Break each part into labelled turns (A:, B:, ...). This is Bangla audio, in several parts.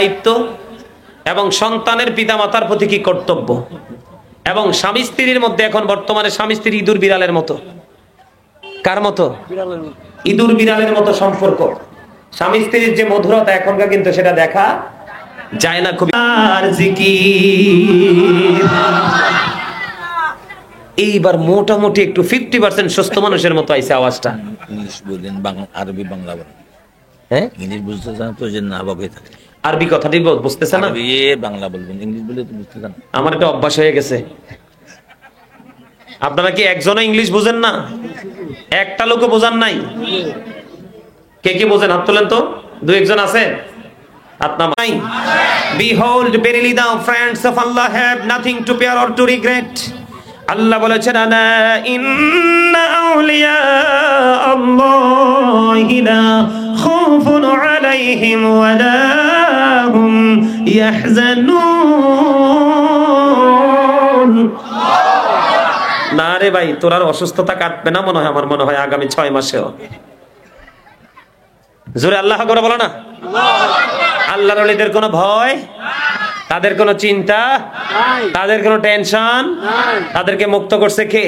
A: দায়িত্ব এবং সন্তানের পিতামাতার প্রতি কি কর্তব্য, এবং স্বামী স্ত্রীর মধ্যে এখন বর্তমানে স্বামী স্ত্রী ইঁদুর বিড়ালের মতো। কার মতো? ইঁদুর বিড়ালের মতো সম্পর্ক। স্বামী স্ত্রীর যে মধুরতা এখনকার কিন্তু সেটা দেখা যায় না। খুবই এইবার মোটামুটি একটু 50% সুস্থ মানুষের মতো আইছে আওয়াজটা।
B: ইংলিশ বলেন, আরবি বাংলা বলেন।
A: হ্যাঁ,
B: ইংলিশ বুঝতে চান তো যে না বকে থাকে।
A: আরবি কথাটি বুঝতেছে না,
B: আরবি বাংলা বলবেন, ইংলিশ বলে তো বুঝতে চান।
A: আমার এটা অভ্যাস হয়ে গেছে। আপনারা কি একজনও ইংলিশ বুঝেন না? একটা লোকও বোঝান নাই? কে কে বোঝেন হাত তোলেন তো। দুই একজন আছে হাত নামাই। Behold, verily thou friends of Allah have nothing to fear or to regret. আল্লাহ বলেছেন আলা ইন্না আউলিয়া আল্লাহি লা খাউফুন আলাইহিম ওয়া লা হুম ইয়াহজানুন। না রে ভাই, তোর আর অসুস্থতা কাটবে না মনে হয়, আমার মনে হয় আগামী 6 মাসেও। জোরে আল্লাহ করে বলো না। আল্লাহর ওলিদের কোনো ভয়, তাদের কোনো চিন্তা, তাদের কোনো টেনশন, তাদেরকে মুক্ত করছে কে?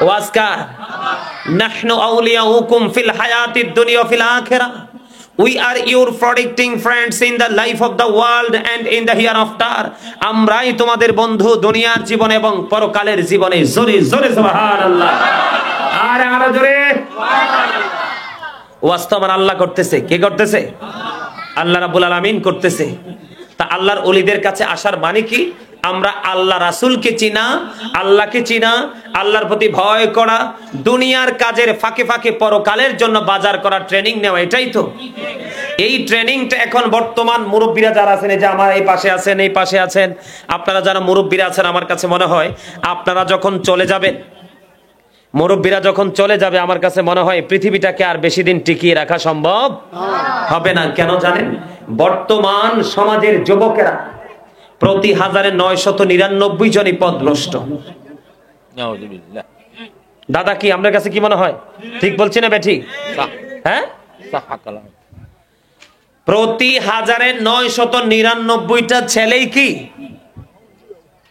A: ওয়াজকার নাহনু আউলিয়াউকুম ফিল হায়াতিদ দুনিয়া feel আখিরাহ। We are your protecting friends in the life of the world and in the hereafter. আমরাই তোমাদের বন্ধু দুনিয়ার জীবন এবং পরকালের জীবনে। জোরে জোরে সুবহানাল্লাহ। আরে আরো জোরে সুবহানাল্লাহ। ওয়াজ তো আমার আল্লাহ করতেছে। কে করতেছে? আল্লাহ রাব্বুল আলামিন করতেছে। তা আল্লাহর ওলিদের কাছে আসার মানে কি? আমরা আল্লাহ রাসূলকে চিনা, আল্লাহকে চিনা, আল্লাহর প্রতি ভয় করা, দুনিয়ার কাজের ফাঁকে ফাঁকে পরকালের জন্য বাজার করা ট্রেনিং নেওয়া, এটাই তো। এই ট্রেনিংটা এখন বর্তমান মুরব্বীরা যারা আছেন, এই যে আমার এই পাশে আছেন, এই পাশে আছেন, আপনারা যারা মুরব্বীরা আছেন, আমার কাছে মনে হয় আপনারা যখন চলে যাবেন, মুরব্বীরা যখন চলে যাবে, আমার কাছে মনে হয় পৃথিবীটাকে আর বেশি দিন টিকিয়ে রাখা সম্ভব হবে না। কেন জানেন? বর্তমান সমাজের যুবকেরা প্রতি 1999 জনই পথভ্রষ্ট। দাদা কি আপনার কাছে কি মনে হয়? ঠিক বলছি না বেঠিক? হ্যাঁ, প্রতি 1999টা ছেলেই কি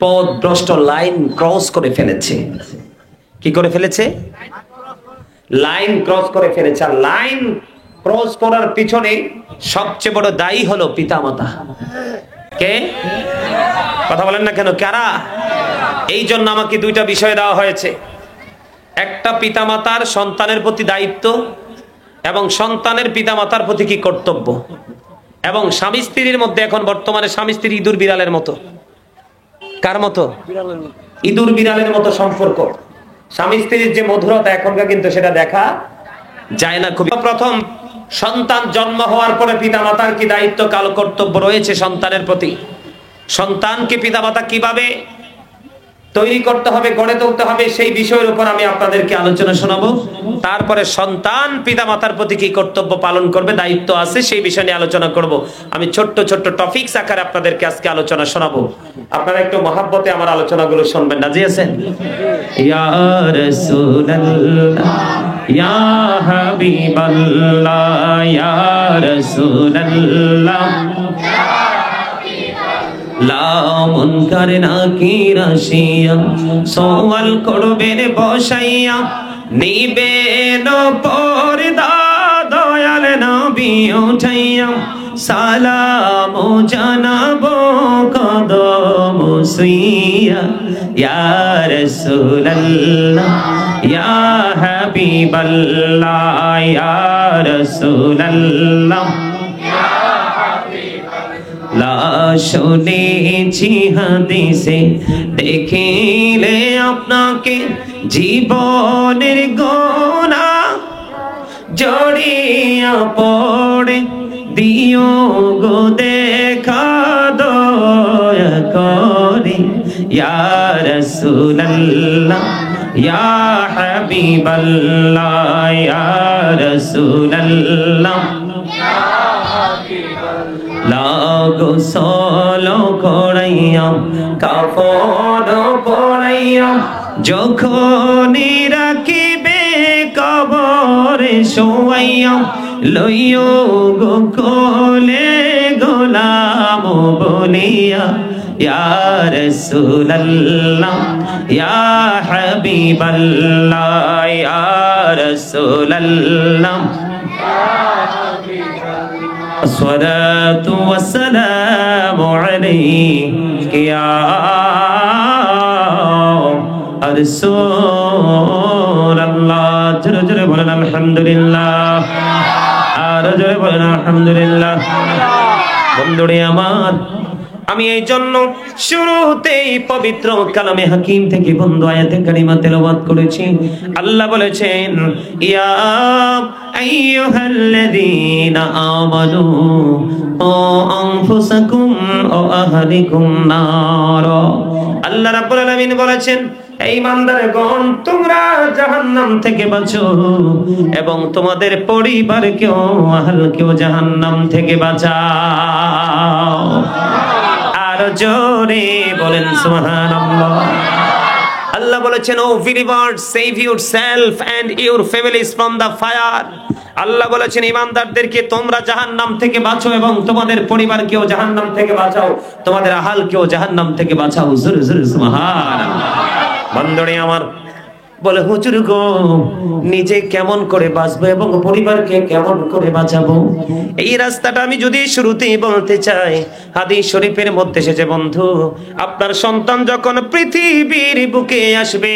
A: পথভ্রষ্ট, লাইন ক্রস করে ফেলেছে। কি করে ফেলেছে? লাইন ক্রস করে ফেলেছে। আর লাইন ক্রস করার পিছনে সবচেয়ে বড় দায়ী হলো পিতামাতা। কে? কথা বলেন না কেন? কারা? এই জন্য আমাকে দুইটা বিষয় দেওয়া হয়েছে। একটা পিতামাতার সন্তানের প্রতি দায়িত্ব, এবং সন্তানের পিতামাতার প্রতি কি কর্তব্য, এবং স্বামী স্ত্রীর মধ্যে এখন বর্তমানে স্বামী স্ত্রী ইঁদুর বিড়ালের মতো। কার মতো? ইঁদুর বিড়ালের মতো সম্পর্ক। স্বামী স্ত্রীর যে মধুরতা এখনকার কিন্তু সেটা দেখা যায় না। খুবই প্রথম সন্তান জন্ম হওয়ার পরে পিতামাতার কি দায়িত্ব, কাল কর্তব্য রয়েছে সন্তানের প্রতি। সন্তানকে পিতামাতা কিভাবে তৈরি করতে হবে, গড়ে তুলতে হবে, সেই বিষয়ের উপর আমি আপনাদেরকে আলোচনা শোনাবো। তারপরে সন্তান পিতামাতার প্রতি কি কর্তব্য পালন করবে, দায়িত্ব আছে, সেই বিষয় নিয়ে আলোচনা করব। আমি ছোট্ট ছোট্ট টপিকস আকারে আপনাদেরকে আজকে আলোচনা শোনাবো। আপনারা একটু মহাব্বতে আমার আলোচনাগুলো শুনবেন। রাজি আছেন? ইয়া রাসূলুল্লাহ, ইয়া হাবিবাল্লাহ, ইয়া রাসূলুল্লাহ, মুনকার নাকির আসিয়া সওয়াল করবেন বসাইয়া, নিবেন পর্দা দয়াল নবী উঠাইয়া, সালাম জানাবো কদম ছুঁইয়া। ইয়া রাসূলুল্লাহ, ইয়া হাবিবাল্লাহ, ইয়া রাসূলুল্লাহ, শুনেছি হাদিসে দেখিলে আপনাকে জীবনের গোনা জড়িয়া পড়ে, দিও গো দেখা দয়া করে। ইয়া রাসূলুল্লাহ, ইয়া হাবিবাল্লাহ, ইয়া রাসূলুল্লাহ, গোসল করাইয়া কাফন পরাইয়া, যখন রাখিবে কবরে শোয়াইয়া, লইও গো কোলে গো গোলাম বলিয়া ইয়া রাসূলুল্লাহ ইয়া হাবিবাল্লাহ ইয়া রাসূলুল্লাহ الصلاة والسلام عليك يا رسول الله جل جل بولنا الحمد لله আর জোরে বলেন আলহামদুলিল্লাহ। বন্ধুরে আমার, আমি এই জন্য শুরুতেই পবিত্র কালামে হাকিম থেকে বন্ধু আয়াতে কারিমা তেলাওয়াত করেছি। আল্লাহ বলেছেন ইয়া আইয়ুহাল্লাযীনা আমানু ও আনফুসাকুম ও আহলিকুম নার। আল্লাহ রাব্বুল আলামিন বলেছেন এই ইমানদারগণ, তোমরা জাহান্নাম থেকে বাঁচো এবং তোমাদের পরিবারকেও আহলকেও জাহান্নাম থেকে বাঁচাও। আর জোরে বলেন সুবহানাল্লাহ। আল্লাহ বলেছেন O believers, save yourself and your families from the fire. আল্লাহ বলেছেন ইমানদারদেরকে তোমরা জাহান্নাম থেকে বাঁচো এবং তোমাদের পরিবারকেও জাহান্নাম থেকে বাঁচাও, তোমাদের আহলকেও জাহান্নাম থেকে বাঁচাও। জোরে জোরে সুবহানাল্লাহ। বন্ধুরে আমার, বলে হুজুর গো, নিজে কেমন করে বাঁচবো এবং পরিবারকে কেমন করে বাঁচাবো, এই রাস্তাটা আমি যদি শুরুতেই বলতে চাই, হাদিস শরীফের মধ্যে এসেছে বন্ধু, আপনার সন্তান যখন পৃথিবীর বুকে আসবে,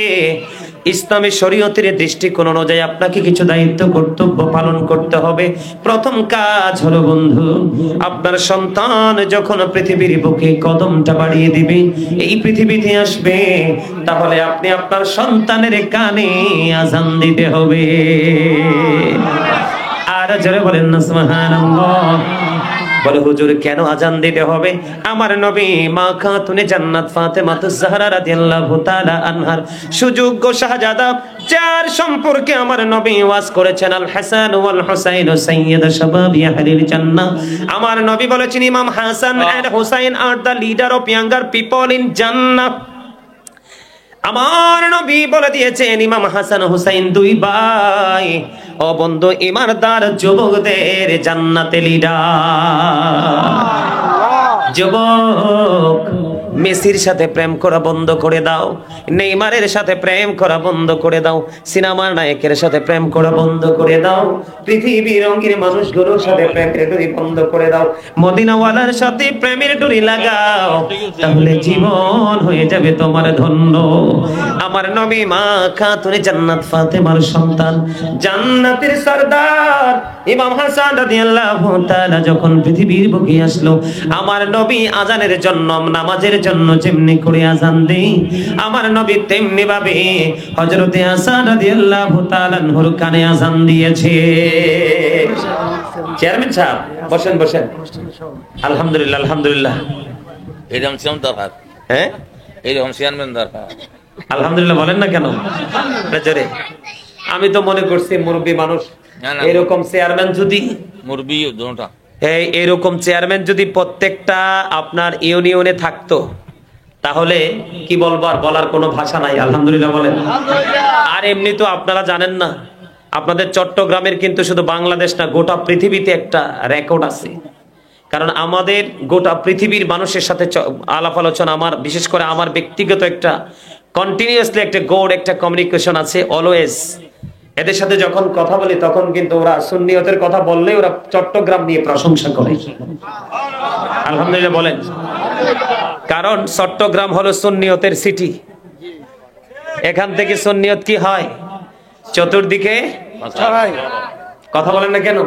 A: ইসলামী শরীয়তের দৃষ্টিকোণ অনুযায়ী আপনাকে কিছু দায়িত্ব কর্তব্য পালন করতে হবে। প্রথম কাজ হলো বন্ধু, আপনার সন্তান যখন পৃথিবীর বুকে কদমটা বাড়িয়ে দিবে, এই পৃথিবীতে আসবে, তাহলে আপনি আপনার সন্তানের কানে আযান দিতে হবে। আর জোরে বলেন না সুবহানাল্লাহ। বলে হুজুর কেন আযান দিতে হবে? আমার নবী মা খাতুনে জান্নাত ফাতেমাতুজ জাহরা রাদিয়াল্লাহু তাআলা আনহার সুযোগ্য শাহজাদা, যার সম্পর্কে আমার নবী ওয়াজ করেছেন আল হাসান ওয়াল হুসাইন সাইয়্যিদা শাবাবি আহলিল জান্নাহ। আমার নবী বলেছেন ইমাম Hasan and Hussain are the leader of younger people in Jannah. আমার নবী বলে দিয়েছেন ইমাম হাসান হুসাইন দুই ভাই, ও বন্ধু ইমানদার যুবকদের জান্নাতে লিডার। যুবক, মেসির সাথে প্রেম করা বন্ধ করে দাও, নেইমারের সাথে প্রেম করা বন্ধ করে দাও, সিনেমার নায়কের সাথে প্রেম করা বন্ধ করে দাও, পৃথিবীর রঙের মানুষগুলোর সাথে প্রেমের ডুরি বন্ধ করে দাও, মদিনাওয়ালার সাথে প্রেমের ডুরি লাগাও, তাহলে জীবন হয়ে যাবে তোমার ধন্য। আমার নবী মা খাতুনে জান্নাত ফাতেমার সন্তান, জান্নাতের সরদার ইমাম হাসান রাদিয়াল্লাহু তাআলা যখন পৃথিবীর বুকে আসলো, আমার নবী আজানের জন্য, নামাজের জন্য যেমনি করে আযান দেই, আমার নবী তেমনি ভাবে হযরতে হাসান রাদিয়াল্লাহু তাআলা আনহুর কানে আযান দিয়েছে। চেয়ারম্যান সাহেব বসেন বসেন। আলহামদুলিল্লাহ আলহামদুলিল্লাহ।
B: এরকম চেয়ারম্যান দরকার,
A: হ্যাঁ
B: এরকম চেয়ারম্যান দরকার।
A: আলহামদুলিল্লাহ বলেন না কেন? জোরে। আমি তো মনে করছি মুরব্বী মানুষ,
B: না, না।
A: এরকম চেয়ারম্যান যদি
B: মুরবি দুটোটা
A: এরকম চেয়ারম্যান যদি প্রত্যেকটা আপনার ইউনিয়নে থাকতো, তাহলে কি বলবো, আর বলার কোনো ভাষা নাই। আলহামদুলিল্লাহ বলেন। আর এমনি তো আপনারা জানেন না, আপনাদের চট্টগ্রামের কিন্তু শুধু বাংলাদেশ না, গোটা পৃথিবীতে একটা রেকর্ড আছে। কারণ আমাদের গোটা পৃথিবীর মানুষের সাথে আলাপ আলোচনা, আমার বিশেষ করে আমার ব্যক্তিগত একটা কন্টিনিউয়াসলি একটা একটা কমিউনিকেশন আছে অলওয়েজ। এদের সাথে যখন কথা বলি তখন কিন্তু ওরা সুন্নিয়তের কথা বললে ওরা চট্টগ্রাম নিয়ে প্রশংসা করে। আলহামদুলিল্লাহ বলেন। কারণ চট্টগ্রাম হলো সুন্নিয়তের সিটি। এখান থেকে সুন্নিয়ত কি হয়, চতুর্দিকে কথা বলেন না কেন?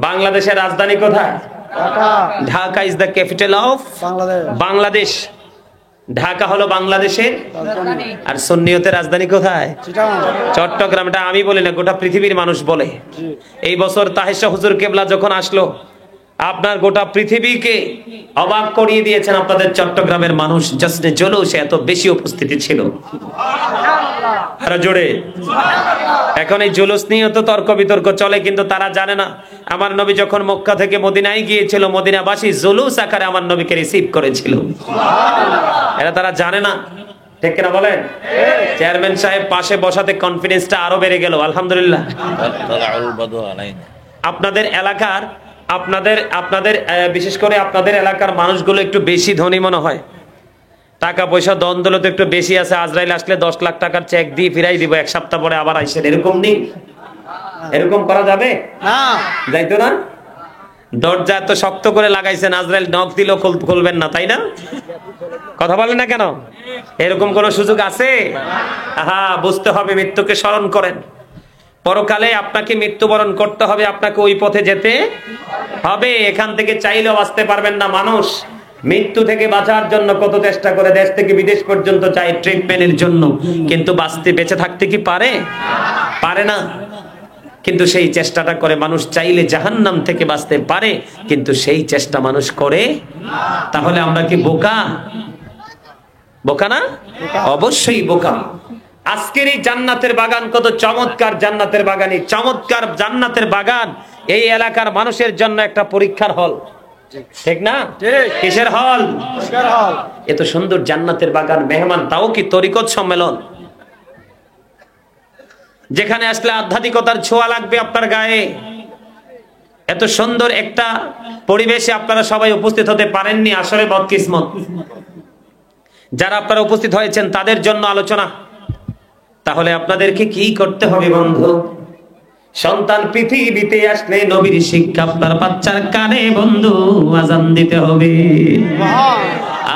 A: বাংলাদেশের রাজধানী কোথায়? Dhaka is the capital of Bangladesh. Dhaka হলো বাংলাদেশের, আর সুন্নিয়তের রাজধানী কোথায়? চট্টগ্রাম। এটা আমি বলি না, গোটা পৃথিবীর মানুষ বলে। এই বছর তাহের শাহ হুজুর কেবলা যখন আসলো, আপনার গোটা পৃথিবীকে অবাক করিয়ে দিয়েছেন আপনাদের চট্টগ্রামের মানুষ। জশ্নে জুলুসে এত বেশি উপস্থিতি ছিল। আর জোরে এখন এই জুলুস নিয়ে তো তর্ক বিতর্ক চলে, কিন্তু তারা জানে না আমার নবী যখন মক্কা থেকে মদিনায় গিয়েছিল, মদিনাবাসী জুলুস আকারে আমার নবীকে রিসিভ করেছিল। এরা তারা জানে না, ঠিক কিনা বলেন? চেয়ারম্যান সাহেব পাশে বসাতে কনফিডেন্সটা আরো বেড়ে গেল। আলহামদুলিল্লাহ। আপনাদের এলাকার আপনাদের আপনাদের বিশেষ করে আপনাদের এলাকার মানুষগুলো একটু বেশি ধনী মনে হয়, টাকা পয়সা দ্বন্দ্ব তো একটু বেশি আছে। আজরাইল আসলে 10 লাখ টাকার চেক দিয়ে ফিরাই দিব, 1 সপ্তাহ পরে আবার আইসেন, এরকম নেই? এরকম করা যাবে না, যাইতো না? দরজা এত শক্ত করে লাগাইছেন, আজরাইল নখ দিলেও খুলবেন না, তাই না? কথা বলেন না কেন? এরকম কোন সুযোগ আছে? হ্যাঁ, বুঝতে হবে, মৃত্যুকে স্মরণ করেন। পরকালে আপনাকে মৃত্যুবরণ করতে হবে, আপনাকে ওই পথে যেতে হবে। এখান থেকে চাইলেও বাঁচতে পারবেন না। মানুষ মৃত্যু থেকে বাঁচার জন্য কত চেষ্টা করে, দেশ থেকে বিদেশ পর্যন্ত চাই ট্রিটমেন্টের জন্য, কিন্তু বেঁচে থাকতে কি পারে? পারে না। কিন্তু সেই চেষ্টাটা করে মানুষ। চাইলে জাহান্নাম থেকে বাঁচতে পারে, কিন্তু সেই চেষ্টা মানুষ করে। তাহলে আমরা কি বোকা? বোকা না? অবশ্যই বোকা। আজকের এই জান্নাতের বাগান কত চমৎকার জান্নাতের বাগান, এই চমৎকার জান্নাতের বাগান এই এলাকার মানুষের জন্য একটা পরীক্ষার হল, ঠিক না? কিসের হল? এত সুন্দর জান্নাতের বাগান, মেহমান, তাও কি তরিকত সম্মেলন, যেখানে আসলে আধ্যাত্মিকতার ছোঁয়া লাগবে আপনার গায়ে। এত সুন্দর একটা পরিবেশে আপনারা সবাই উপস্থিত হতে পারেননি, আসলে বদকিসমত। যারা আপনারা উপস্থিত হয়েছেন তাদের জন্য আলোচনা। তাহলে আপনাদেরকে কি করতে হবে বন্ধু? সন্তান পৃথিবীতে আসলে নবীর শিক্ষা আপনার বাচ্চার কানে বন্ধু আজান দিতে হবে।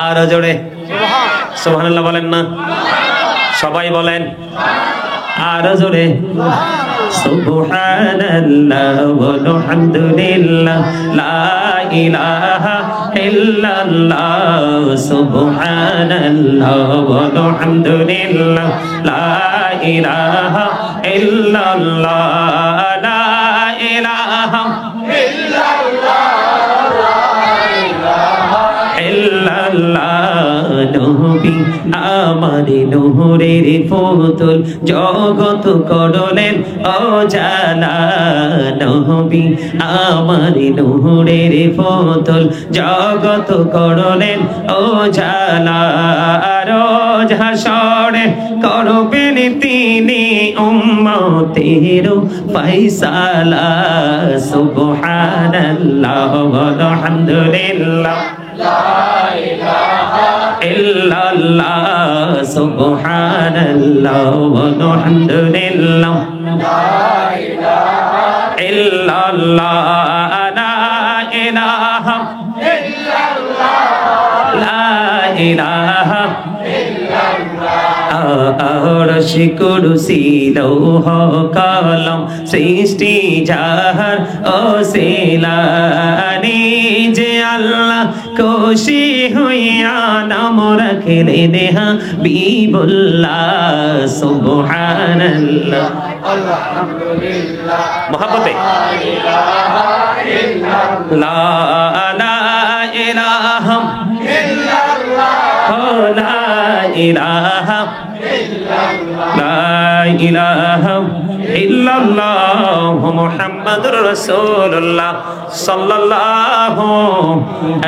A: আর জোরে সুবহানাল্লাহ বলেন না? সবাই বলেন আর জোরে সুবহানাল্লাহ ওয়ালহামদুলিল্লাহ লা ইলাহা ইল্লাল্লাহ সুবহানাল্লাহ ওয়ালহামদুলিল্লাহ লা ইলাহা ইল্লাল্লাহ লা ইলাহা নবী আমার নূরের পুতুল জগৎ করলেন অজালা। নবী আমার নূরের পুতুল জগৎ করলেন অজালা। রোজ হাসরে করবেন তিনি উম্মতের ফয়সালা। সুবহানাল্লাহ ওয়ালহামদুলিল্লাহ ইল্লাল্লাহ সুবহানাল্লাহ ওয়ালহামদুলিল্লাহ ইল্লাল্লাহ লা ইলাহা লা ইলাহা আরশ কুরসি লৌহ কলম সৃষ্টি যাহার ওসিলানি। যে আল্লাহ খুশি হইয়া নাম রাখলেন হাবিবুল্লাহ। সুবহানাল্লাহ আলহামদুলিল্লাহ মহব্বতে লা ইলাহা লা ইলাহা লা ইলাহা ইল্লাল্লাহ মুহাম্মাদুর রাসূলুল্লাহ সাল্লাল্লাহু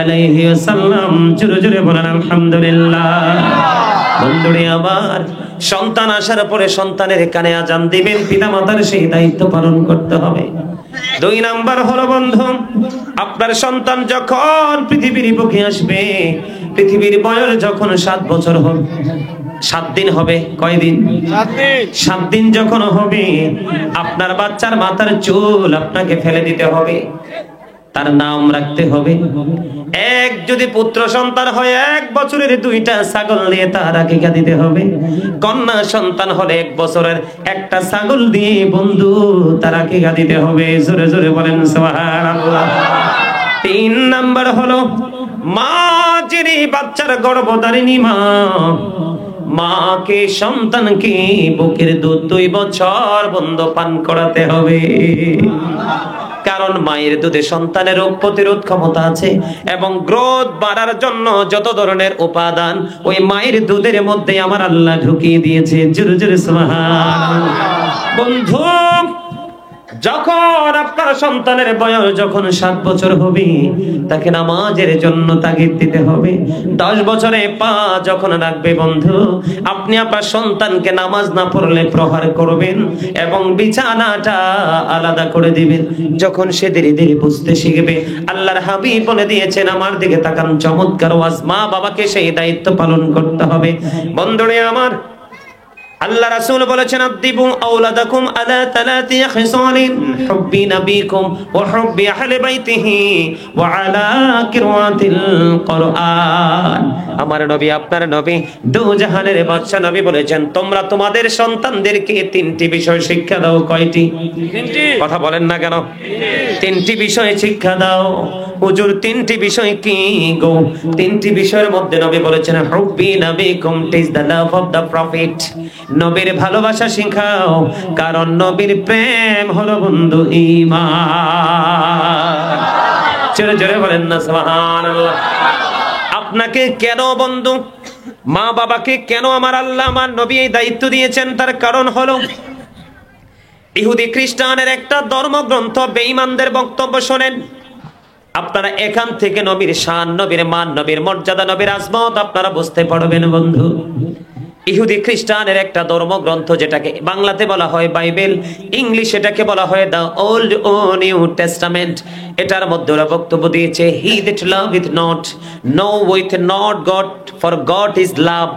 A: আলাইহি ওয়াসাল্লাম। জোরে জোরে বলেন আলহামদুলিল্লাহ। বন্ধুরে আমার, সন্তান আসার পরে সন্তানের কানে আজান দিবেন, পিতামাতার সেই দায়িত্ব পালন করতে হবে। 2 নাম্বার হলো বন্ধু, আপনার সন্তান যখন পৃথিবীর বুকে আসবে, পৃথিবীর বয়স যখন 7 বছর হবে, 7 দিন হবে, কয়দিন? 7 দিন যখন হবে, আপনার বাচ্চার মাথার চুল আপনাকে ফেলে দিতে হবে, তার নাম রাখতে হবে। এক যদি পুত্র সন্তান হয় 1 বছরের 2টা ছাগল দিয়ে তার আকিকা দিতে হবে। কন্যা সন্তান হলে 1 বছরের 1টা ছাগল দিয়ে বন্ধু তার আকিকা দিতে হবে। জোরে জোরে বলেন সুবহানাল্লাহ। 3 নাম্বার হলো মা, যিনি বাচ্চার গর্ভধারিণী মা, মাকে সন্তানকে বুকের দুধ 2 বছর বন্ধ পান করাতে হবে। কারণ মায়ের দুধে সন্তানের রোগ প্রতিরোধ ক্ষমতা আছে এবং গ্রোথ বাড়ার জন্য যত ধরনের উপাদান ওই মায়ের দুধের মধ্যে আমার আল্লাহ ঢুকিয়ে দিয়েছে। জোরে জোরে সুবহানাল্লাহ। বন্ধু, যখন আপনার সন্তানের বয়স যখন 7 বছর হবে, তাকে নামাজের জন্য তাগিদ দিতে হবে। 10 বছরে পা যখন রাখবে বন্ধু, আপনি আপনার সন্তানকে নামাজ না পড়লে প্রহার করবেন এবং বিছানাটা আলাদা করে দিবেন। যখন সে ধীরে ধীরে বুঝতে শিখবে, আল্লাহর হাবিব বলে দিয়েছেন, আমার দিকে তাকান, চমৎকার ওয়াজ। মা বাবাকে সেই দায়িত্ব পালন করতে হবে। বন্ধুরে আমার, আল্লাহ রাসূল বলেছেন, আদিবু আওলাদাকুম আলা তালাতি খিসালিন হুব্বি নবিকুম ওয়া হুব্বি আহলি বাইতিহি ওয়া আলা কিরাতিল কুরআন। আমার নবী, আপনার নবী, দু জাহানের বাদশা নবী বলেছেন, তোমরা তোমাদের সন্তানদেরকে 3টি বিষয় শিক্ষা দাও। কয়টি? 3টি। কথা বলেন না কেন? 3টি বিষয় শিক্ষা দাও। হুজুর 3টি বিষয় কি গো? 3টি বিষয়ের মধ্যে নবী বলেছেন, হুব্বি নবিকুম, teach the love of the prophet. নবীর ভালোবাসা শিখাও, কারণ নবীর প্রেম হলো বন্ধু ঈমান। জোরে জোরে বলেন না সুবহানাল্লাহ। আপনাকে কেন বন্ধু, মা বাবাকে কেন আমার আল্লাহ, আমার নবী এই দায়িত্ব দিয়েছেন? তার কারণ হলো, ইহুদি খ্রিস্টানের একটা ধর্মগ্রন্থ বেঈমানদের বক্তব্য শোনেন। আপনারা এখান থেকে নবীর শান, নবীর মান, নবীর মর্যাদা, নবীর আজমত আপনারা বুঝতে পারবেন বন্ধু। ইহুদি খ্রিস্টানের একটা ধর্মগ্রন্থ, যেটাকে বাংলাতে বলা হয় বাইবেল, ইংলিশ এটাকে বলা হয় দ্য ওল্ড ও নিউ টেস্টামেন্ট। এটার মধ্যে ওরা বক্তব্য দিয়েছে, he that loveth not knoweth not God, for God is love।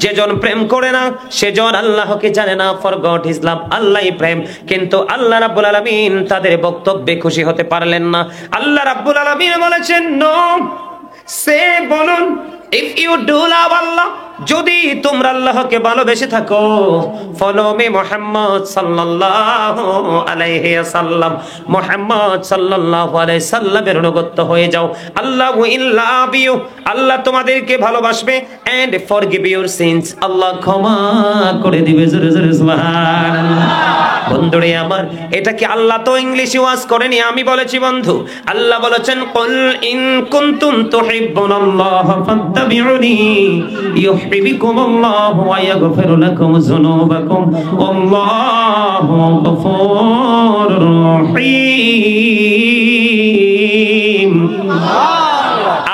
A: যেজন প্রেম করে না সেজন আল্লাহকে জানে না, ফর গড ইজ লাভ, আল্লাহই প্রেম। কিন্তু আল্লাহ রাব্বুল আলামিন তাদের বক্তব্যে খুশি হতে পারলেন না। আল্লাহ রাব্বুল আলামিন বলেছেন, নো, সে বলুন, ইফ ইউ ডু লাভ আল্লাহ, যদি তোমরা আল্লাহকে ভালোবেসে থাকো, ফলো মি মুহাম্মদ সাল্লাল্লাহু আলাইহি ওয়াসাল্লাম, মুহাম্মদ সাল্লাল্লাহু আলাইহি সাল্লামের অনুগত হয়ে যাও। আল্লাহ উইল লাভ ইউ, আল্লাহ তোমাদেরকে ভালোবাসবে, এন্ড ফরগিভ ইউর সিনস, আল্লাহ ক্ষমা করে দিবে। জোরে জোরে সুবহানাল্লাহ। বন্ধুরে আমার, এটা কি আল্লাহ তো ইংলিশে ওয়াজ করেনি, আমি বলেছি বন্ধু। আল্লাহ বলেছেন, কুল ইন কুনতুম তুহিব্বুনাল্লাহ ফাত্তাবিউনি ইউহিব্বুকুমুল্লাহু ওয়া ইয়াগফির লাকুম যুনুবাকুম আল্লাহু গফুরুর রহিম।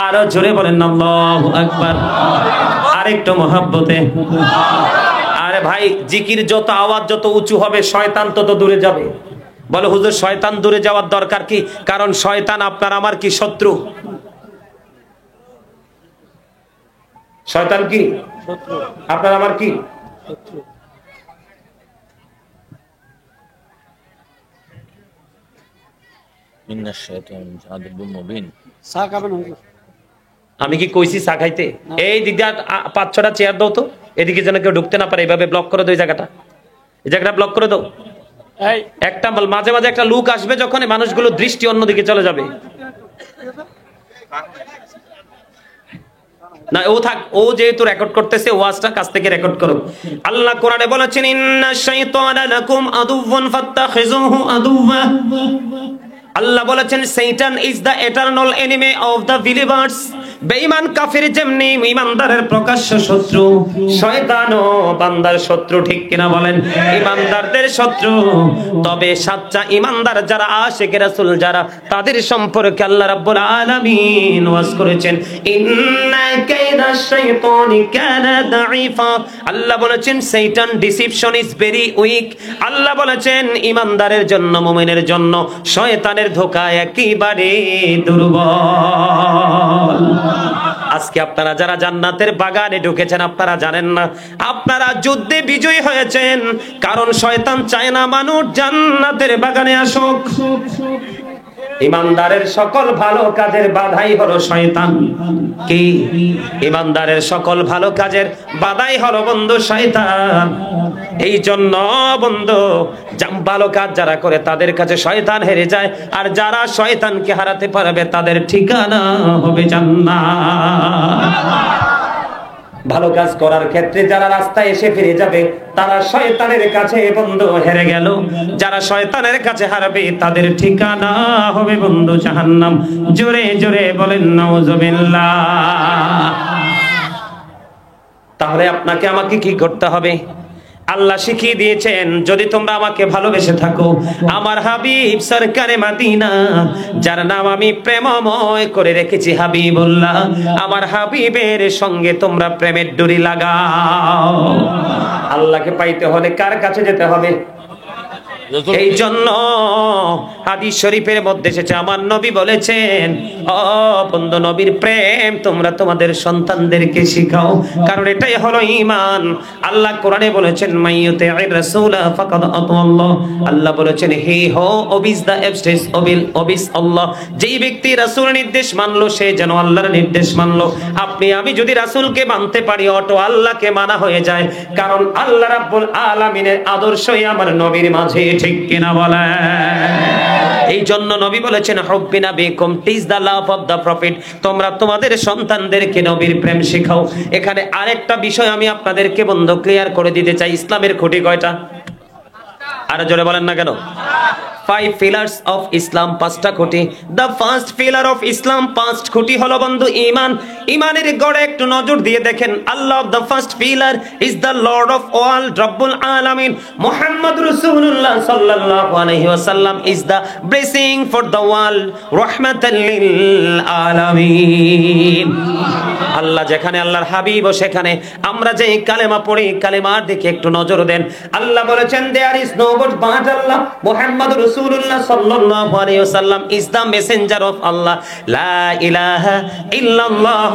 A: আর জোরে বলেন আল্লাহু আকবার। আরেকটু মহব্বতে। আরে ভাই, জিকির যত আওয়াজ যত উঁচু হবে, শয়তান তত দূরে যাবে। বলে হুজুর, শয়তান দূরে যাওয়ার দরকার কি? কারণ শয়তান আপনার আমার কি শত্রু? শয়তান কি শত্রু, আপনার আমার কি শত্রু।
B: ইন্নাশ শাইতান আদুব্বুম মুবিন।
C: চা খাবেন হুজুর?
A: আমি কি কইছি চা খাইতে? এই দিক দিয়ে 5-6টা চেয়ার দাও তো, এদিকে যেন কেউ ঢুকতে না পারে। এইভাবে ব্লক করে দাও, এই জায়গাটা ব্লক করে দাও। একটা মাঝে মাঝে একটা লুক আসবে, যখন মানুষগুলো দৃষ্টি অন্যদিকে চলে যাবে। না, ও থাক, ও যেহেতু রেকর্ড করতেছে, ওয়াজটা কাছ থেকে রেকর্ড করো। আল্লাহ কোরআনে বলেছেন, ইন্নাশ শাইতানা লাকুম আদুওয়ান ফাত্তাখিযুহু আদুওয়া। আল্লাহ বলেছেন, Shaitan is the eternal enemy of the believers. বেঈমান কাফির যেমনি ঈমানদারের প্রকাশ্য শত্রু, শয়তানও বান্দার শত্রু। ঠিক কিনা বলেন? ঈমানদারদের শত্রু। তবে সাচ্চা ঈমানদার যারা, আশিক রাসূল যারা, তাদের সম্পর্কে আল্লাহ রাব্বুল আলামিন ওয়াজ করেছেন, ইন্না কাইদাশ শাইতানি কানা দাঈফা। আল্লাহ বলেছেন, শয়তান ডিসিপশন ইজ ভেরি উইক। আল্লাহ বলেছেন, ঈমানদারের জন্য, মুমিনের জন্য শয়তানের ধোঁকা একেবারে দুর্বল। আজকে আপনারা যারা জান্নাতের বাগানে ঢুকেছেন, আপনারা জানেন না আপনারা যুদ্ধে বিজয়ী হয়েছেন, কারণ শয়তান চায় না মানুষ জান্নাতের বাগানে আসুক। ইমানদারের সকল ভালো কাজের বাধাই হলো শয়তান। কি? ইমানদারের সকল ভালো কাজের বাধাই হলো বন্ধু শয়তান। এই জন্য বন্ধু, ভালো কাজ যারা করে তাদের কাছে শয়তান হেরে যায়, আর যারা শয়তানকে হারাতে পারবে তাদের ঠিকানা হবে জান্নাত। ভালো কাজ করার ক্ষেত্রে যারা রাস্তায় এসে ফিরে যাবে, তারা শয়তানের কাছে বন্ধু হেরে গেল। যারা শয়তানের কাছে হারবে, তাদের ঠিকানা হবে বন্ধু জাহান্নাম। জোরে জোরে বলেন নাউজুবিল্লাহ। তাহলে আপনাকে আমাকে কি করতে হবে? আল্লাহ শিখিয়ে দিয়েছেন যদি তোমরা আমাকে ভালোবেসে থাকো, আমার হাবিব সরকারে মাদিনা যার নাম আমি প্রেমময় করে রেখেছি হাবিবুল্লাহ, আমার হাবিবের সঙ্গে তোমরা প্রেমের ডুরি লাগাও। আল্লাহকে পাইতে হলে কার কাছে যেতে হবে? এই জন্য হাদিস শরীফের মধ্যে এসেছে, আমার নবী বলেছেন, ও বন্ধু, নবীর প্রেম তোমরা তোমাদের সন্তানদেরকে শিখাও, কারণ এটাই হলো ঈমান। আল্লাহ কোরআনে বলেছেন, মাইয়ুতি'ir রাসূলা ফাকাদ আতাআল্লাহ। আল্লাহ বলেছেন, হি হো ওবিস দা এবস্টেস ওবিস আল্লাহ। যেই ব্যক্তি রাসূলের নির্দেশ মানলো সে যেন আল্লাহর নির্দেশ মানলো। আপনি আমি যদি রাসূলকে মানতে পারি, অটো আল্লাহকে মানা হয়ে যায়, কারণ আল্লাহ রাব্বুল আলামিনের আদর্শই আমার নবীর মাঝে, ঠিক কিনা বলে? এই জন্য নবী বলেছেন, হুব্বিনা বিকুম টিজ দা লাভ অফ দা প্রফিট। তোমরা তোমাদের সন্তানদেরকে নবীর প্রেম শেখাও। এখানে আরেকটা বিষয় আমি আপনাদেরকে বন্ধু ক্লিয়ার করে দিতে চাই, ইসলামের খুঁটি কয়টা? আরো জোরে বলেন না কেন? 5 pillars of Islam, 5টা খুঁটি। The first pillar of Islam, 5 খুঁটি হলো বন্ধু ঈমান। ঈমানের গড়ে একটু নজর দিয়ে দেখেন, আল্লাহ the first pillar is the Lord of all, রব্বুল আলামিন। মুহাম্মদ রাসূলুল্লাহ সাল্লাল্লাহু আলাইহি ওয়াসাল্লাম is the blessing for the world, রাহমাতাল লিল আলামিন। আল্লাহ যেখানে আল্লাহর হাবিব ও সেখানে আমরা যে কালেমা পড়ি, কালেমার দিকে একটু নজর দেন। আল্লাহ বলেছেন, there is no God but Allah, Muhammad রাসূলুল্লাহ সাল্লাল্লাহু আলাইহি ওয়াসাল্লাম is the messenger of Allah, লা ইলাহা ইল্লাল্লাহ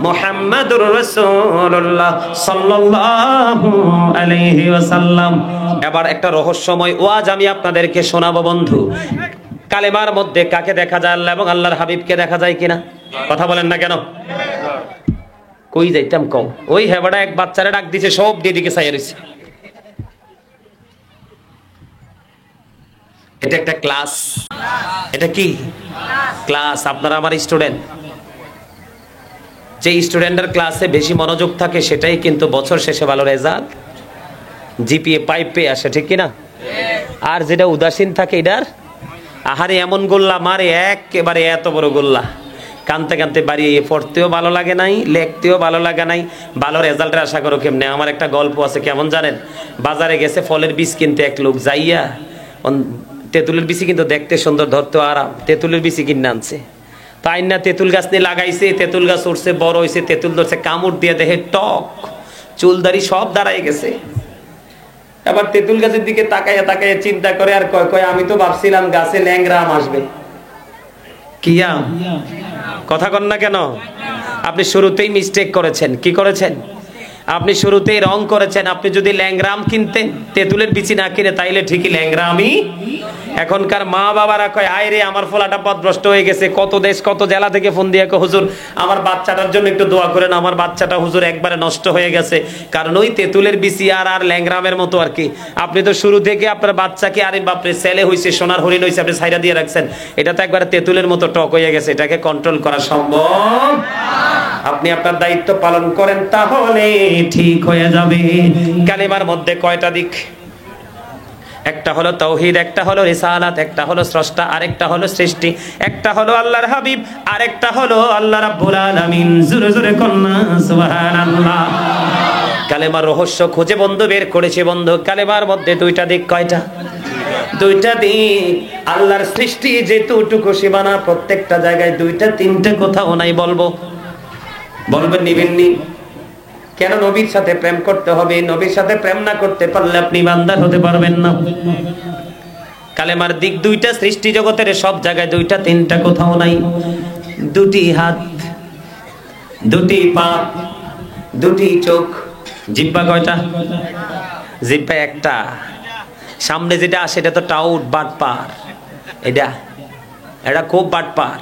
A: মুহাম্মাদুর রাসূলুল্লাহ সাল্লাল্লাহু আলাইহি ওয়াসাল্লাম। এবার একটা রহস্যময় ওয়াজ আমি আপনাদেরকে শোনাবো বন্ধু। কালেমার মধ্যে কাকে দেখা যায়? আল্লাহ এবং আল্লাহর হাবিবকে দেখা যায় কিনা? কথা বলেন না কেন? কই যাইতাম কম, ওই হেবাটা এক বাচ্চারে ডাক দিছে, সব দিদিকে চাইয়া রইছে। এটা একটা ক্লাস। এটা কি ক্লাস? আপনারা আমার স্টুডেন্ট। যে স্টুডেন্টের ক্লাসে বেশি মনোযোগ থাকে সেটাই কিন্তু বছর শেষে ভালো রেজাল্ট, জিপিএ 5 পেয়ে আসে, ঠিক কিনা? আর যেটা উদাসীন থাকে এটার আহারে এমন গোল্লা মারে, একেবারে এত বড় গোল্লা, কানতে কানতে বাড়িয়ে পড়তেও ভালো লাগে নাই, লিখতেও ভালো লাগে নাই, ভালো রেজাল্টের আশা করো কেমনে? আমার একটা গল্প আছে, কেমন জানেন? বাজারে গেছে ফলের বীজ কিনতে এক লোক, যাইয়া তেঁতুলের বিচি কিন্তু দেখতে সুন্দর, ধরতে আরাম, তেঁতুলের বিচি কিনে আনছে। তাই না তেঁতুল গাছ নিয়ে লাগাইছে, তেঁতুল গাছ উঠছে, বড় হয়েছে, তেঁতুল ধরছে, কামড় দিয়ে দেখে টক, চুলদারি সব দাঁড়াই গেছে। এবার তেঁতুল গাছের দিকে তাকাইয়া তাকাইয়া চিন্তা করে আর কয় আমি তো ভাবছিলাম গাছে ল্যাংরা আম আসবে। কি আম? কথা কন না কেন? আপনি শুরুতেই মিস্টেক করেছেন। কি করেছেন? আপনি শুরুতেই রং করেছেন। আপনি যদি ল্যাংরাম কিনতেন, তেঁতুলের বিচি না কিনে, তাইলে ঠিকই ল্যাংরামই। এখনকার মা বাবারা কয়, আয় রে আমার ফোলাটা পথভ্রষ্ট হয়ে গেছে, কত দেশ কত জেলা থেকে ফোন দিয়ে কয়, হুজুর আমার বাচ্চাটার জন্য একটু দোয়া করেন, আমার বাচ্চাটা হুজুর একবারে নষ্ট হয়ে গেছে। কারণ ওই তেঁতুলের বিচি আর ল্যাংরামের মতো আর কি। আপনি তো শুরু থেকে আপনার বাচ্চাকে, আরে বাপরে ছেলে হয়েছে, সোনার হরিণ হয়েছে, আপনি ছাইরা দিয়ে রাখছেন। এটা তো একবারে তেঁতুলের মতো টক হয়ে গেছে, এটাকে কন্ট্রোল করা সম্ভব? আপনি আপনার দায়িত্ব পালন করেন, তাহলে ঠিক হয়ে যাবে। কালেমার মধ্যে কয়টা দিক? একটা হলো তাওহীদ, একটা হলো রিসালাত, একটা হলো স্রষ্টা, আরেকটা হলো সৃষ্টি, একটা হলো আল্লাহর হাবিব, আরেকটা হলো আল্লাহ রাব্বুল আলামিন। জোরে জোরে কন্না সুবহানাল্লাহ। কালেমার রহস্য খুঁজে বন্ধু বের করেছে বন্ধু। কালেমার মধ্যে দুইটা দিক। কয়টা? দুইটা দিক। আল্লাহর সৃষ্টি যেটুকু সীমানা, প্রত্যেকটা জায়গায় দুইটা তিনটা কোথাও নাই। বলবো? বলবেন নিবেননি? কেন? নবীর সাথে প্রেম করতে হবে। নবীর সাথে প্রেম না করতে পারলে আপনি ইমানদার হতে পারবেন না। কালেমার দিক দুইটা, সৃষ্টি জগতের সব জায়গায় দুইটা তিনটা কোথাও নাই। দুটি হাত, দুটি পা, দুটি চোখ, জিহ্বা কয়টা? জিহ্বা একটা। সামনে যেটা আসে এটা তো টাউট, বাটপার। এটা খুব বাটপার।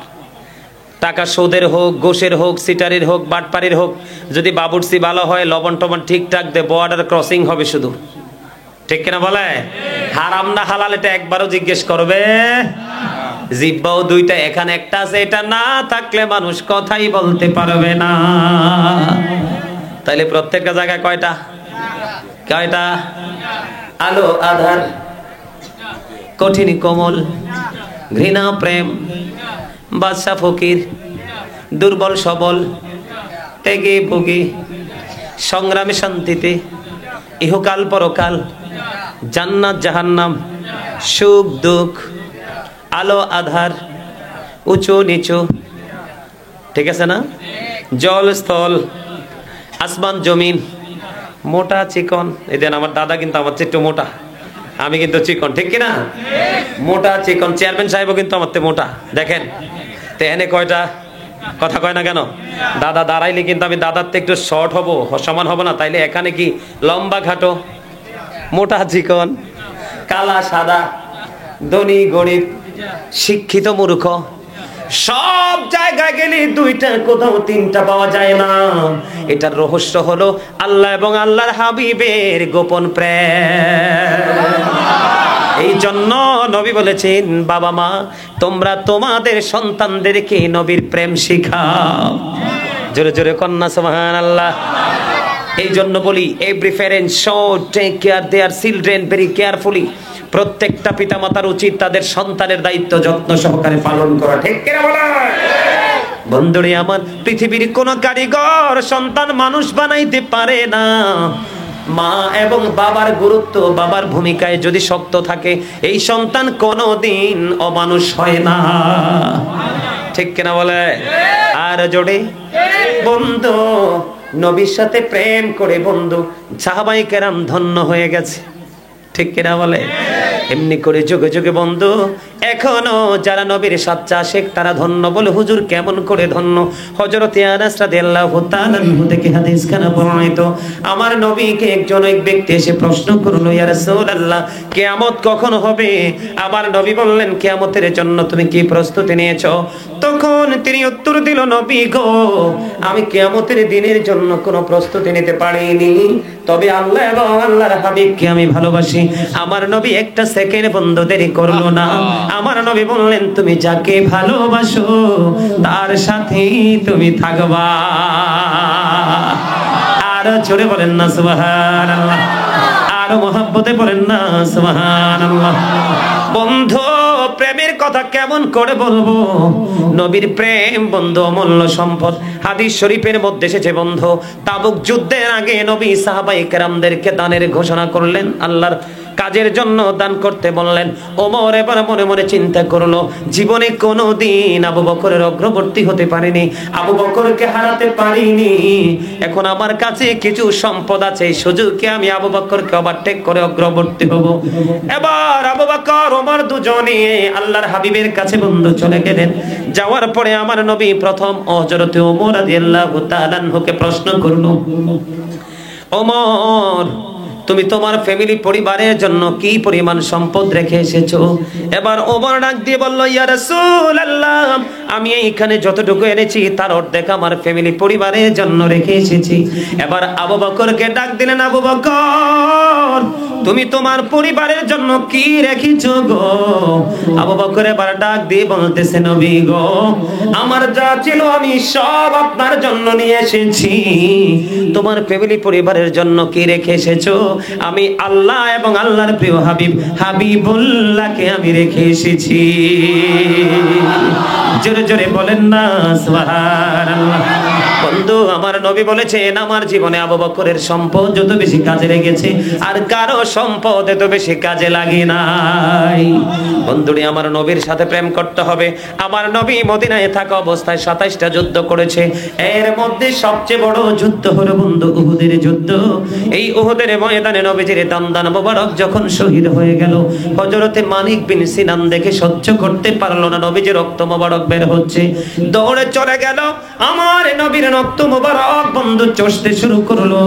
A: টাকা সুদের হোক, ঘুষের হোক, সিটারির হোক, বাটপারির হোক, যদি বাবুর্চি ভালো হয়, লবণ টবণ ঠিকঠাক দে, বর্ডার ক্রসিং হবে শুধু, ঠিক কিনা বলে? হারাম না হালাল এটা একবারও জিজ্ঞেস করবে? জিহ্বাও দুইটা, এখানে একটা আছে, এটা না থাকলে মানুষ কথাই বলতে পারবে না। তাইলে প্রত্যেকটা জায়গায় কয়টা? কয়টা? আলো আধার, কঠিন কোমল, ঘৃণা প্রেম, বাদশা ফকির, দুর্বল সবল, ত্যাগে ভোগে, সংগ্রামে শান্তিতে, ইহকাল পরকাল, জান্নাত জাহান্নাম, সুখ দুঃখ, আলো আধার, উঁচু নিচু, ঠিক আছে না? জল স্থল, আসমান জমিন, মোটা চিকন। এই দেন আমার দাদা কিন্তু আমার চেয়ে একটু মোটা, আমি কিন্তু চিকন, ঠিক কিনা? মোটা চিকন। চেয়ারম্যান সাহেবও কিন্তু আমার থেকে মোটা। দেখেন তো এনে কয়টা কথা কয় না কেন? দাদা দাঁড়াইলে কিন্তু আমি দাদার থেকে একটু শর্ট হব, সমান হব না। তাইলে এখানে কি লম্বা খাটো, মোটা চিকন, কালা সাদা, ধনী গরিব, শিক্ষিত মূর্খ, সব জায়গায় গেলে দুইটা কোথাও তিনটা পাওয়া যায় না। এটার রহস্য হলো আল্লাহ এবং আল্লাহর হাবিবের গোপন প্রেম। এই জন্য নবী বলেছেন, বাবা মা তোমরা তোমাদের সন্তানদেরকে নবীর প্রেম শিখাও। জোরে জোরে কন্যা সুবহানাল্লাহ। এই জন্য বলি, every parent should take care their children very carefully। প্রত্যেকটা পিতামাতার উচিত তাদের সন্তানের দায়িত্ব যত্ন সহকারে পালন করা, ঠিক কিনা বলেন? বন্ধুরে আমার, পৃথিবীর কোন কারিগর সন্তান মানুষ বানাইতে পারে না। মা এবং বাবার গুরুত্ব, বাবার ভূমিকায় যদি শক্ত থাকে, এই সন্তান কোনোদিন অমানুষ হয় না, ঠিক কিনা বলে? আর জোরে বন্ধু, নবীর সাথে প্রেম করে বন্ধু সাহাবায়ে কেরাম ধন্য হয়ে গেছে, ঠিক কিনা বলে? এমনি করে যুগে যুগে বন্ধু এখনো যারা নবীর সাচ্চা আশিক তারা ধন্য। বলে হুজুর কেমন করে ধন্য? হযরত আনাস রাদিয়াল্লাহু তাআলা আনহু থেকে হাদিস খানা বর্ণিত, আমার নবীকে একজন এক ব্যক্তি এসে প্রশ্ন করলো, ইয়া রাসূলুল্লাহ কিয়ামত কখন হবে? আমার নবী বললেন, কিয়ামতের জন্য তুমি কি প্রস্তুতি নিয়েছো? তখন তিনি উত্তর দিল, নবী গো, আমি কিয়ামতের দিনের জন্য কোনো প্রস্তুতি নিতে পারিনি, তবে আল্লাহ এবং আল্লাহর হাবিবকে আমি ভালোবাসি। আমার নবী একটা সেকেন্ড বন্ধ দেরি করলো না। আমার নবী বললেন, তুমি যাকে ভালোবাসো তার সাথেই তুমি থাকবা। আর জোরে বলেন না সুবহানাল্লাহ, আর মহব্বতে বলেন না সুবহানাল্লাহ। বন্ধু প্রেমের কথা কেমন করে বলবো? নবীর প্রেম বন্ধু অমূল্য সম্পদ। হাদিস শরীফের মধ্যে এসেছে বন্ধু, তাবুক যুদ্ধের আগে নবী সাহাবায়ে কেরামদেরকে দানের ঘোষণা করলেন, আল্লাহর কাজের জন্য দান করতে বললেন। ওমর এবার মনে মনে চিন্তা করলো, জীবনে কোনোদিন আবু বকরের অগ্রবর্তী হতে পারিনি, আবু বকরকে হারাতে পারিনি। এখন আমার কাছে কিছু সম্পদ আছে, এই সুযোগে আমি আবু বকরকে ওভারটেক করে অগ্রবর্তী হব। এবার আবু বকর ওমর দুজনে আল্লাহর হাবিবের কাছে বন্ধু চলে গেলেন। যাওয়ার পরে আমার নবী প্রথম হযরত ওমর রাদিয়াল্লাহু তাআলা আনহুকে প্রশ্ন করলো, ওমর তুমি তোমার ফ্যামিলি পরিবারের জন্য কি পরিমাণ সম্পদ রেখে এসেছো? এবার ওমর ডাক দিয়ে বলল, ইয়া রাসূলুল্লাহ আমি এইখানে যতটুকু এনেছি তার অর্ধেক আমার ফ্যামিলি পরিবারের জন্য রেখে এসেছি। এবার আবু বকরকে ডাক দিলেন, আবু বকর তুমি তোমার পরিবারের জন্য কি রেখেছো গো? আবু বকর এবার ডাক দিয়ে বলতেছে, নবী গো, আমার যা ছিল আমি সব আপনার জন্য নিয়ে এসেছি। তোমার ফ্যামিলি পরিবারের জন্য কি রেখে এসেছো? আমি আল্লাহ এবং আল্লাহর প্রিয় হাবিব হাবিবুল্লাহকে আমি রেখে এসেছি। জোরে জোরে বলেন না সুবহানাল্লাহ। বন্ধু আমার নবী বলেছেন, আমার জীবনে আবু বকরের সম্পদ যত বেশি কাজে লেগেছে আর কারো সম্পদ এত বেশি কাজে লাগে নাই। বন্ধুরে আমার নবীর সাথে প্রেম করতে হবে। আমার নবী মদিনায় থাকা অবস্থায় 27টা যুদ্ধ করেছে। এর মধ্যে সবচেয়ে বড় যুদ্ধ হলো বন্ধু উহুদের যুদ্ধ। এই উহুদের ময়দানে নবীজির দান্দান মোবারক যখন শহীদ হয়ে গেল, হযরতে মালিক বিন সিনান দেখে সহ্য করতে পারলো না, নবীজির রক্ত মোবারক বের হচ্ছে, দৌড়ে চলে গেল। আমার নবীর রক্ত মোবারক বন্ধু চষতে শুরু করলো।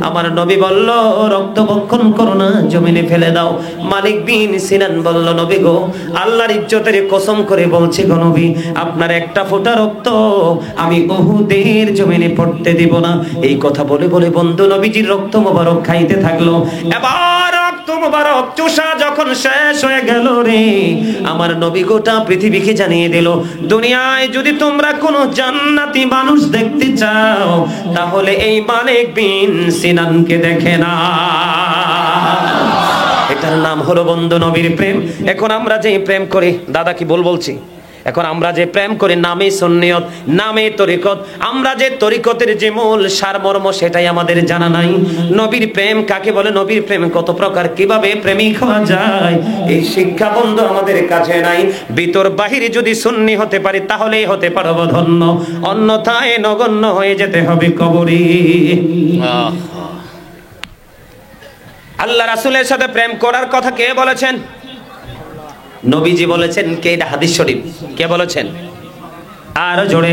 A: আমার নবী বলল, রক্ত বক্ষণ করো না, জমিনে ফেলে দাও। মালিক বিন সিনান বলল, নবী গো, আল্লাহর ইজ্জতের কসম করে বলছি গো নবী, আপনার একটা ফোঁটা রক্ত আমি উহুদের জমিনে পড়তে দিব না। এই কথা বলে বলে বন্ধু নবীজির রক্ত মোবারক খাইতে থাকলো। এবার রক্ত মোবারক চুষা যখন শেষ হয়ে গেল রে, আমার নবী গোটা পৃথিবীকে জানিয়ে দিল, দুনিয়ায় যদি তোমরা কোনো জান্নাতি মানুষ দেখতে চাও তাহলে এই মালিক বিন সিনানকে দেখে না। এটার নাম হলো বন্ধু নবীর প্রেম। এখন আমরা যে প্রেম করি, দাদা কি বলছি, এখন আমরা যে প্রেম করি নামে সুন্নিয়ত, নামে তরিকত, আমরা যে তরিকতের যে মূল সারমর্ম সেটাই আমাদের জানা নাই। নবীর প্রেম কাকে বলে, নবীর প্রেম কত প্রকার, কিভাবে প্রেমিক হওয়া যায়, এই শিক্ষা বন্ধু আমাদের কাছে নাই। ভিতর বাহিরে যদি সুন্নি হতে পারি তাহলেই হতে পারবো ধন্য, অন্যথায় নগণ্য হয়ে যেতে হবে কবরে। আল্লাহ রাসূলের সাথে প্রেম করার কথা কে বলেছেন? নবীজি বলেছেন। কে? এটা হাদিস শরীফ। কে বলেছেন? আর জোরে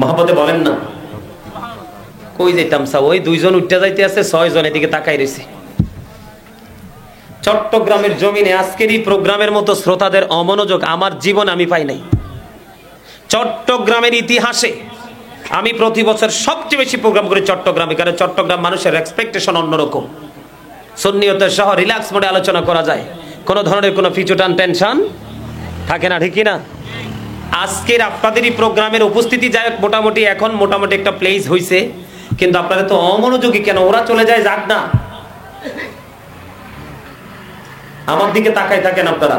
A: মহব্বতে বলেন না। কই যেতাম সা, ওই দুইজন উঠতে যাইতে আছে, 6 জন এদিকে তাকাই রয়েছে। চট্টগ্রামের জমিনে আজকের এই প্রোগ্রামের মতো শ্রোতাদের অমনোযোগ আমার জীবন আমি পাই নাই। চট্টগ্রামের ইতিহাসে আমি প্রতি বছর সবচেয়ে বেশি প্রোগ্রাম করি চট্টগ্রামে, কারণ চট্টগ্রাম মানুষের এক্সপেকটেশন অন্যরকম। সুন্নিয়তের সহ রিল্যাক্স মোডে আলোচনা করা যায়, কোনো ধরনের কোনো ফিচুটান টেনশন থাকে না, ঠিক না? আজকের আপনাদের এই প্রোগ্রামের উপস্থিতি যায় মোটামুটি, এখন মোটামুটি একটা প্লেস হয়েছে, কিন্তু আপনারা তো অমনোযোগী কেন? ওরা চলে যায়, যাক না, আমার দিকে তাকাই থাকেন আপনারা।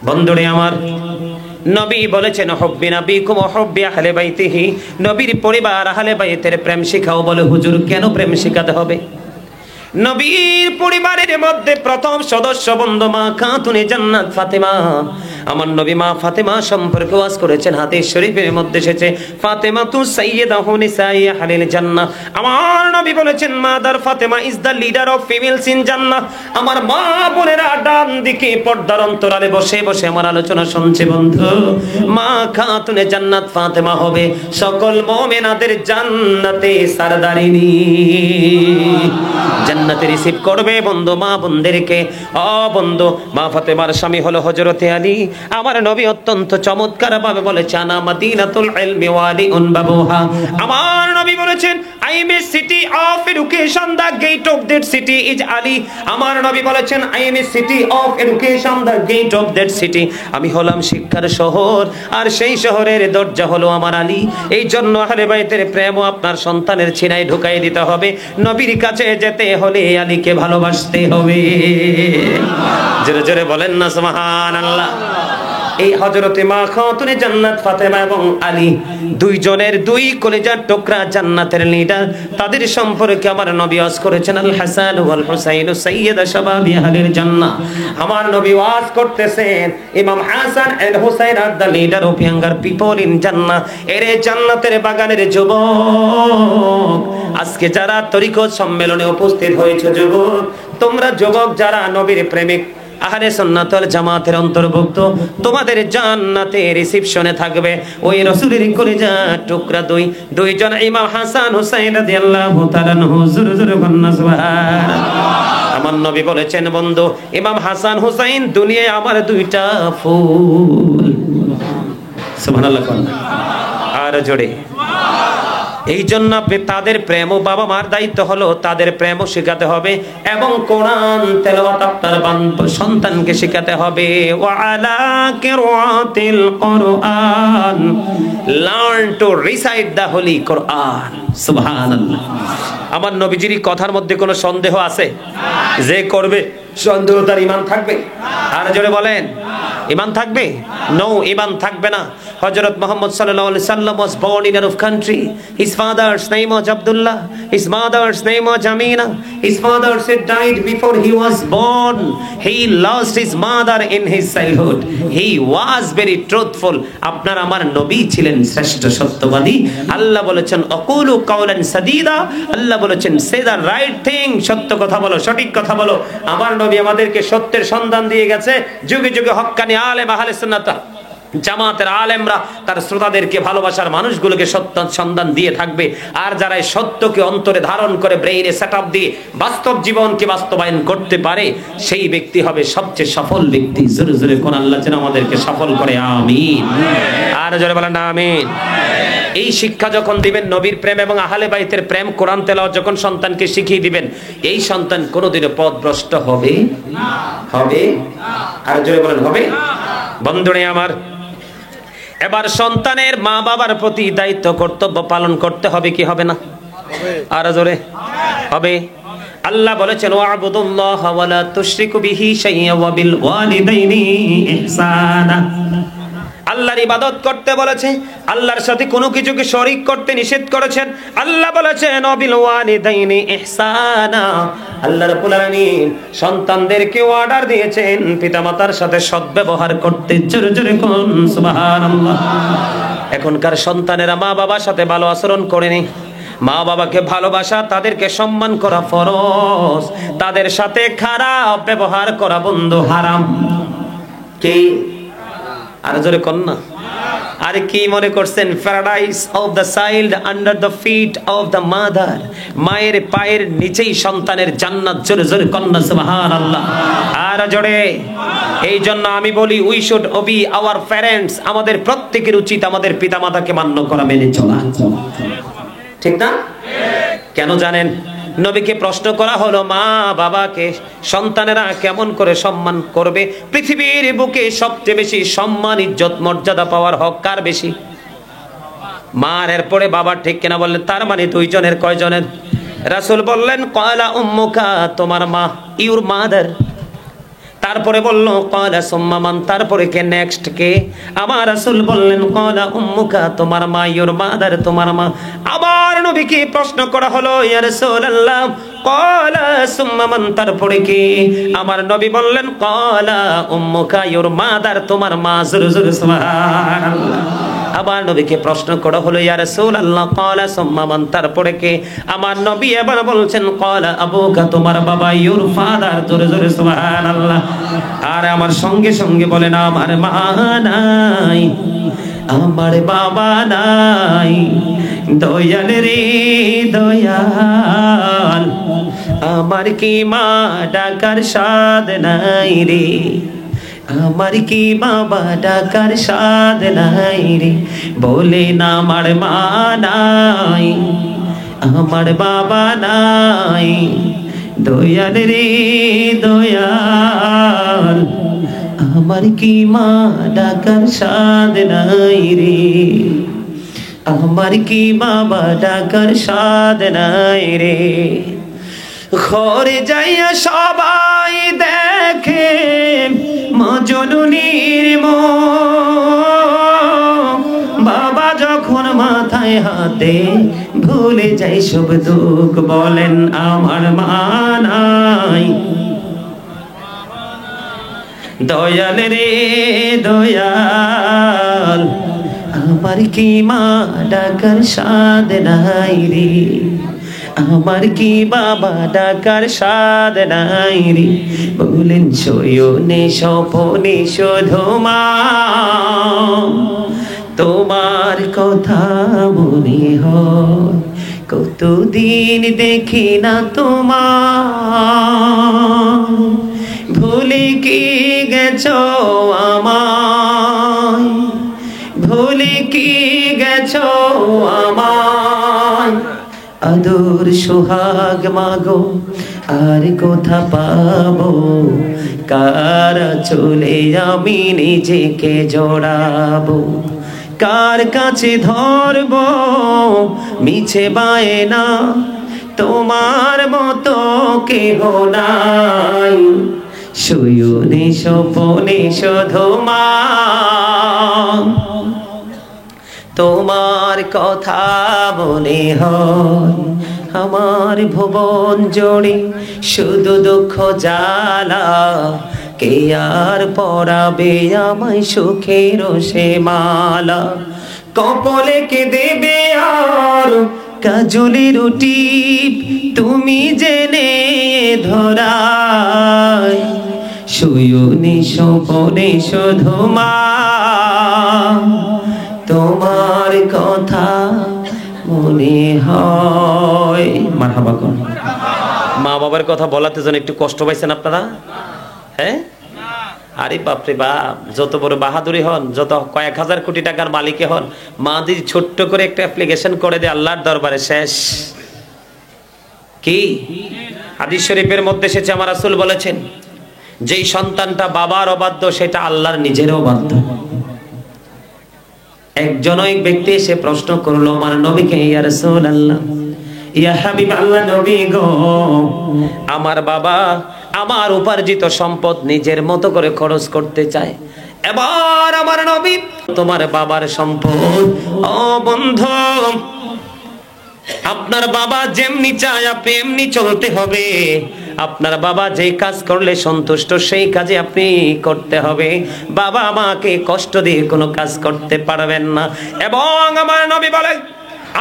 A: বন্ধুরে আমার, নবী বলেছেন হুব্বি নবীকুম ওয়া হুব্বি আহলে বাইতিহি, নবীর পরিবার আহলে বাইতের প্রেম শিখাও। বলে হুজুর কেন প্রেম শিখাতে হবে? নবীর পরিবারের মধ্যে প্রথম সদস্য বন্ধু মা খাতুনে জান্নাত ফাতেমা। আমার নবী মা ফাতেমা সম্পর্কে ওয়াজ করেছেন, হাদিস শরীফের মধ্যে এসেছে ফাতেমা তু সাইয়্যিদাতু নিসাই আহলিল জান্নাহ। আমার নবী বলেছেন mother Fatema is the leader of females in Jannah. আমার মা বোনেরা ডান দিকে পর্দার অন্তরালে বসে বসে আমার আলোচনা শুনছে। বন্ধু, মা খাতুনে জান্নাত ফাতেমা হবে সকল মুমিনাদের জান্নাতে সরদারিনী, জান্নাতে রিসিভ করবে বন্ধু মা বোনদেরকে। ও বন্ধু, মা ফাতেমার স্বামী হলো হযরতে আলী। আমার নবী অত্যন্ত চমৎকার ভাবে বলেছেন আনা মাদিনাতুল ইলমি ওয়ালিউন বাবুহা। আমার নবী বলেছেন I am a city of education, the gate of that city is Ali. আমার নবী বলেছেন I am a city of education, the gate of that city, আমি হলাম শিক্ষার শহর আর সেই শহরের দরজা হলো আমার আলী। এই জন্য আহলে বাইতের প্রেমও আপনার সন্তানের ছিনায় ঢুকাই দিতে হবে। নবীর কাছে যেতে হলে আলীকে ভালোবাসতে হবে। জোরে জোরে বলেন না সুবহানাল্লাহ। এই হযরতে মা খাতুনে জান্নাত ফাতেমা এবং আলী দুইজনের দুই কলিজার টুকরা জান্নাতের লিডার। তাদের সম্পর্কে আমার নবী ওয়াজ করেছেন আল হাসান ওয়াল হুসাইন সাইয়্যিদা শাবাবি আহলিল জান্নাহ। আমার নবী ওয়াজ করতেছেন ইমাম Hasan and Hussain are the leader of younger people in Jannah. এরে জান্নাতের বাগানের যুবক, আজকে যারা তরিকত সম্মেলনে উপস্থিত হয়েছে যুবক, তোমরা যুবক যারা নবীর প্রেমিক আহলে সুন্নাত ওয়াল জামাতের অন্তর্ভুক্ত, তোমাদের জান্নাতে রিসেপশনে থাকবে ওই রাসূলের কলিজার টুকরা দুইজন ইমাম হাসান হুসাইন রাদিয়াল্লাহু তাআলা আনহু। জোরে জোরে বলনা সুবহানাল্লাহ। আমার নবী বলেছেন বন্ধু, ইমাম হাসান হুসাইন দুনিয়ায় আমার দুইটা ফুল। সুবহানাল্লাহ। আর জোরে। এই জন্য আপনি তাদের প্রেম ও বাবা মার দায়িত্ব হলো তাদের প্রেমও শেখাতে হবে এবং কোরআন তেলাওয়াত আপনার সন্তানকে শেখাতে হবে। ওয়া আলা কিরাতিল কোরআন, learn to recite the holy Quran. সুবহানাল্লাহ। আমার নবীজির কথার মধ্যে কোনো সন্দেহ আছে? যে করবে সন্দেহ তার ঈমান থাকবে? আর জোরে বলেন, ঈমান থাকবে? নো, ঈমান থাকবে না। হযরত মুহাম্মদ সাল্লাল্লাহু আলাইহি সাল্লাম was born in Arab country. His father's name was Abdullah. His mother's name was Amina. His father said died before he was born. He lost his mother in his childhood. He was very truthful. আপনার আমার নবী ছিলেন শ্রেষ্ঠ সত্যবাদী। আল্লাহ বলেছেন আকুলু কাওলান সাদীদা, আল্লাহ বলেছেন সে দা রাইট থিং, সত্য কথা বলো, সঠিক কথা বলো। আমার নবী আমাদেরকে সত্যের সন্ধান দিয়ে গেছে। যুগে যুগে হক্কানি আলেম আহলে সুন্নাত জামাতের আলেমরা তার শ্রোতাদেরকে ভালোবাসার মানুষগুলোকে সত্য সন্ধান দিয়ে থাকবে। আর যারা এই সত্যকে অন্তরে ধারণ করে ব্রেইনে সেটআপ দিয়ে বাস্তব জীবনকে বাস্তবায়ন করতে পারে, সেই ব্যক্তি হবে সবচেয়ে সফল ব্যক্তি। জোরে জোরে কোন আল্লাহ যেন আমাদেরকে সফল করে, আমিন। আর জোরে বলেন আমিন। এই শিক্ষা যখন দিবেন নবীর প্রেম এবং আহলে বাইতের প্রেম, কোরআন তেলাওয়াত যখন সন্তানকে শিখিয়ে দিবেন, এই সন্তান কোনোদিনও পথভ্রষ্ট হবে হবে? আর জোরে বলেন হবে? বন্ধুরে আমার, এবার সন্তানের মা বাবার প্রতি দায়িত্ব কর্তব্য পালন করতে হবে কি হবে না? আর জোরে হবে। আল্লাহ বলেছেন ওয়া'বুদুল্লাহ ওয়া লা তুশরিকু বিহি শাইয়্যা ওয়া বিল ওয়ালিদাইনি ইহসানা। আল্লাহর ইবাদত করতে বলেছে, আল্লাহর সাথে কোনো কিছুকে শরীক করতে নিষেধ করেছেন। আল্লাহ বলেছেন ওয়াবিল ওয়ালিদাইনি ইহসানা। আল্লাহ রাব্বুল আলামিন সন্তানদেরকে অর্ডার দিয়েছেন পিতামাতার সাথে সদ্ব্যবহার করতে। জোরে জোরে কোন সুবহানাল্লাহ। এখনকার সন্তানেরা মা বাবার সাথে ভালো আচরণ করেনি। মা বাবাকে ভালোবাসা, তাদেরকে সম্মান করা ফরজ, তাদের সাথে খারাপ ব্যবহার করা বন্ধু হারাম। কি আর জোরে কন্যা আরে কি মনে করছেন paradise of the child under the feet of the mother, মায়ের পায়ের নিচেই সন্তানের জান্নাত। জোরে জোরে কন্যা সুবহানাল্লাহ। আর জোরে। এই জন্য আমি বলি we should Obi our parents. আমাদের প্রত্যেকের উচিত আমাদের পিতামাতাকে মান্য করা, মেনে চলা, ঠিক না? কেন জানেন? নবীকে প্রশ্ন করা হলো মা বাবাকে সন্তানেরা কেমন করে সম্মান করবে? পৃথিবীর বুকে সবচেয়ে বেশি সম্মান, ইজ্জত, মর্যাদা পাওয়ার হক কার বেশি? মার, এরপরে বাবার, ঠিক কিনা বললেন? তার মানে দুইজনের। কয়জনের? রাসূল বললেন ক্বালা উম্মুকা, তোমার মা, ইউর মাদার। তারপরে বলল ক্বালা সুম্মা মান, তারপরে কে, নেক্সট কে? আমার রাসূল বললেন ক্বালা উম্মুকা, তোমার মা, ইউর মাদার, তোমার মা। আবার নবীকে প্রশ্ন করা হলো ইয়া রাসূলুল্লাহ ক্বালা সুম্মা মান, তারপরে কে? আমার নবী বললেন ক্বালা উম্মুকা, ইউর মাদার, তোমার মা। জোরে জোরে সুবহানাল্লাহ। আবার নবীকে প্রশ্ন করা হলো ইয়া রাসূলুল্লাহ ক্বালা সুম্মা মান, তারপরে কে? আমার নবী এবার বলছেন ক্বালা আবুকা, তোমার বাবা, ইউর ফাদার। জোরে জোরে সুবহানাল্লাহ। আর আমার সঙ্গে সঙ্গে বলেন আমার মা নাই, আমার বাবা নাই, দয়াল রে দয়াল, আমার কি মা ডাকার স্বাদ নাই রে, আমার কি বাবা ডাকার স্বাদ নাই রে। বলেন আমার মা নাই, আমার বাবা নাই, দয়াল রে দয়াল, আমার কি মা ডাকার স্বাদ নাই রে, আমার কি বাবা ডাকার স্বাদ নাই রে। ঘরে যাইয়া সবাই দেখে মজনুনির মুখ, বাবা যখন মাথায় হাতে ভুলে যাই সব দুঃখ। বলেন আমার মা নাই, দয়াল রে দয়াল, আমার কি মা ডাকার স্বাদ নাই রে, আমার কি বাবা ডাকার স্বাদ নাই রে। বলেন শয়নে স্বপনে শুধু মা, তোমার কথা মনে হয়, কতদিন দেখি না তোমার, ভুলে কি গেছো আমায়, ভুলে কি গেছো আমায়। আদর সোহাগ মাগো আর কোথা পাবো, কার চলে আমি নিজেকে জড়াবো, কার কাছে ধরবো মিছে বায়না, তোমার মতো কেহ নাই। শয়নে স্বপনে শুধু মা, তোমার কথা মনে হয়, আমার ভুবন জুড়ে শুধু দুঃখ জ্বালা, কে আর পরাবে আমায় সুখের সে মালা। কপালে কে দেবে আর কাজলের টিপ, তুমি জেনে ধরায়। শয়নে স্বপনে শুধু মা, তোমার কথা মনে হয়। মারহাবা কোন মা বাবার কথা বলাতে যেন একটু কষ্ট পাইছেন আপনারা? হ্যাঁ, আরে বাপরে বাপ, যত বড় বাহাদুরি হন, যত কয়েক হাজার কোটি টাকার মালিকে হন, মা যদি ছোট্ট করে একটা অ্যাপ্লিকেশন করে দেয় আল্লাহর দরবারে, শেষ। কি হাদিস শরীফের মধ্যে এসেছে, আমার রাসূল বলেছেন যেই সন্তানটা বাবার অবাধ্য সেটা আল্লাহর নিজের অবাধ্য। একজন ব্যক্তি এসে প্রশ্ন করলো আমার নবীকে, ইয়া রাসূলুল্লাহ ইয়া হাবিব আল্লাহ নবী গো, আমার বাবা আমার উপার্জিত সম্পদ নিজের মতো করে খরচ করতে চায়। এবার আমার নবী, তোমার বাবার সম্পদ, ও বন্ধু আপনার বাবা যেমনি চায় আপনি এমনি চলতে হবে। আপনার বাবা যেই কাজ করলে সন্তুষ্ট সেই কাজে আপনি করতে হবে। বাবা মাকে কষ্ট দিয়ে কোনো কাজ করতে পারবেন না। এবং আমার নবী বলেন,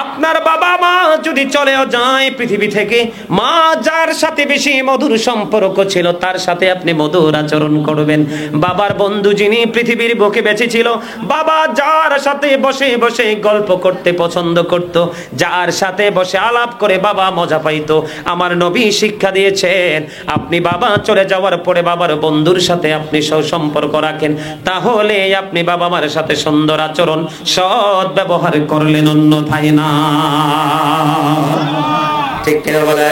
A: আপনার বাবা মা যদি চলেও যায় পৃথিবী থেকে, মা যার সাথে বেশি মধুর সম্পর্ক ছিল তার সাথে আপনি মধুর আচরণ করবেন। বাবার বন্ধু যিনি পৃথিবীর বুকে বেঁচে ছিল, বাবা যার সাথে বসে বসে গল্প করতে পছন্দ করত, যার সাথে বসে আলাপ করে বাবা মজা পাইতো, আমার নবী শিক্ষা দিয়েছেন আপনি বাবা চলে যাওয়ার পরে বাবার বন্ধুর সাথে আপনি সুসম্পর্ক রাখেন, তাহলে আপনি বাবা মার সাথে সুন্দর আচরণ সৎ ব্যবহার করলেন, অন্যথায় না। ঠিক কিনা বলে?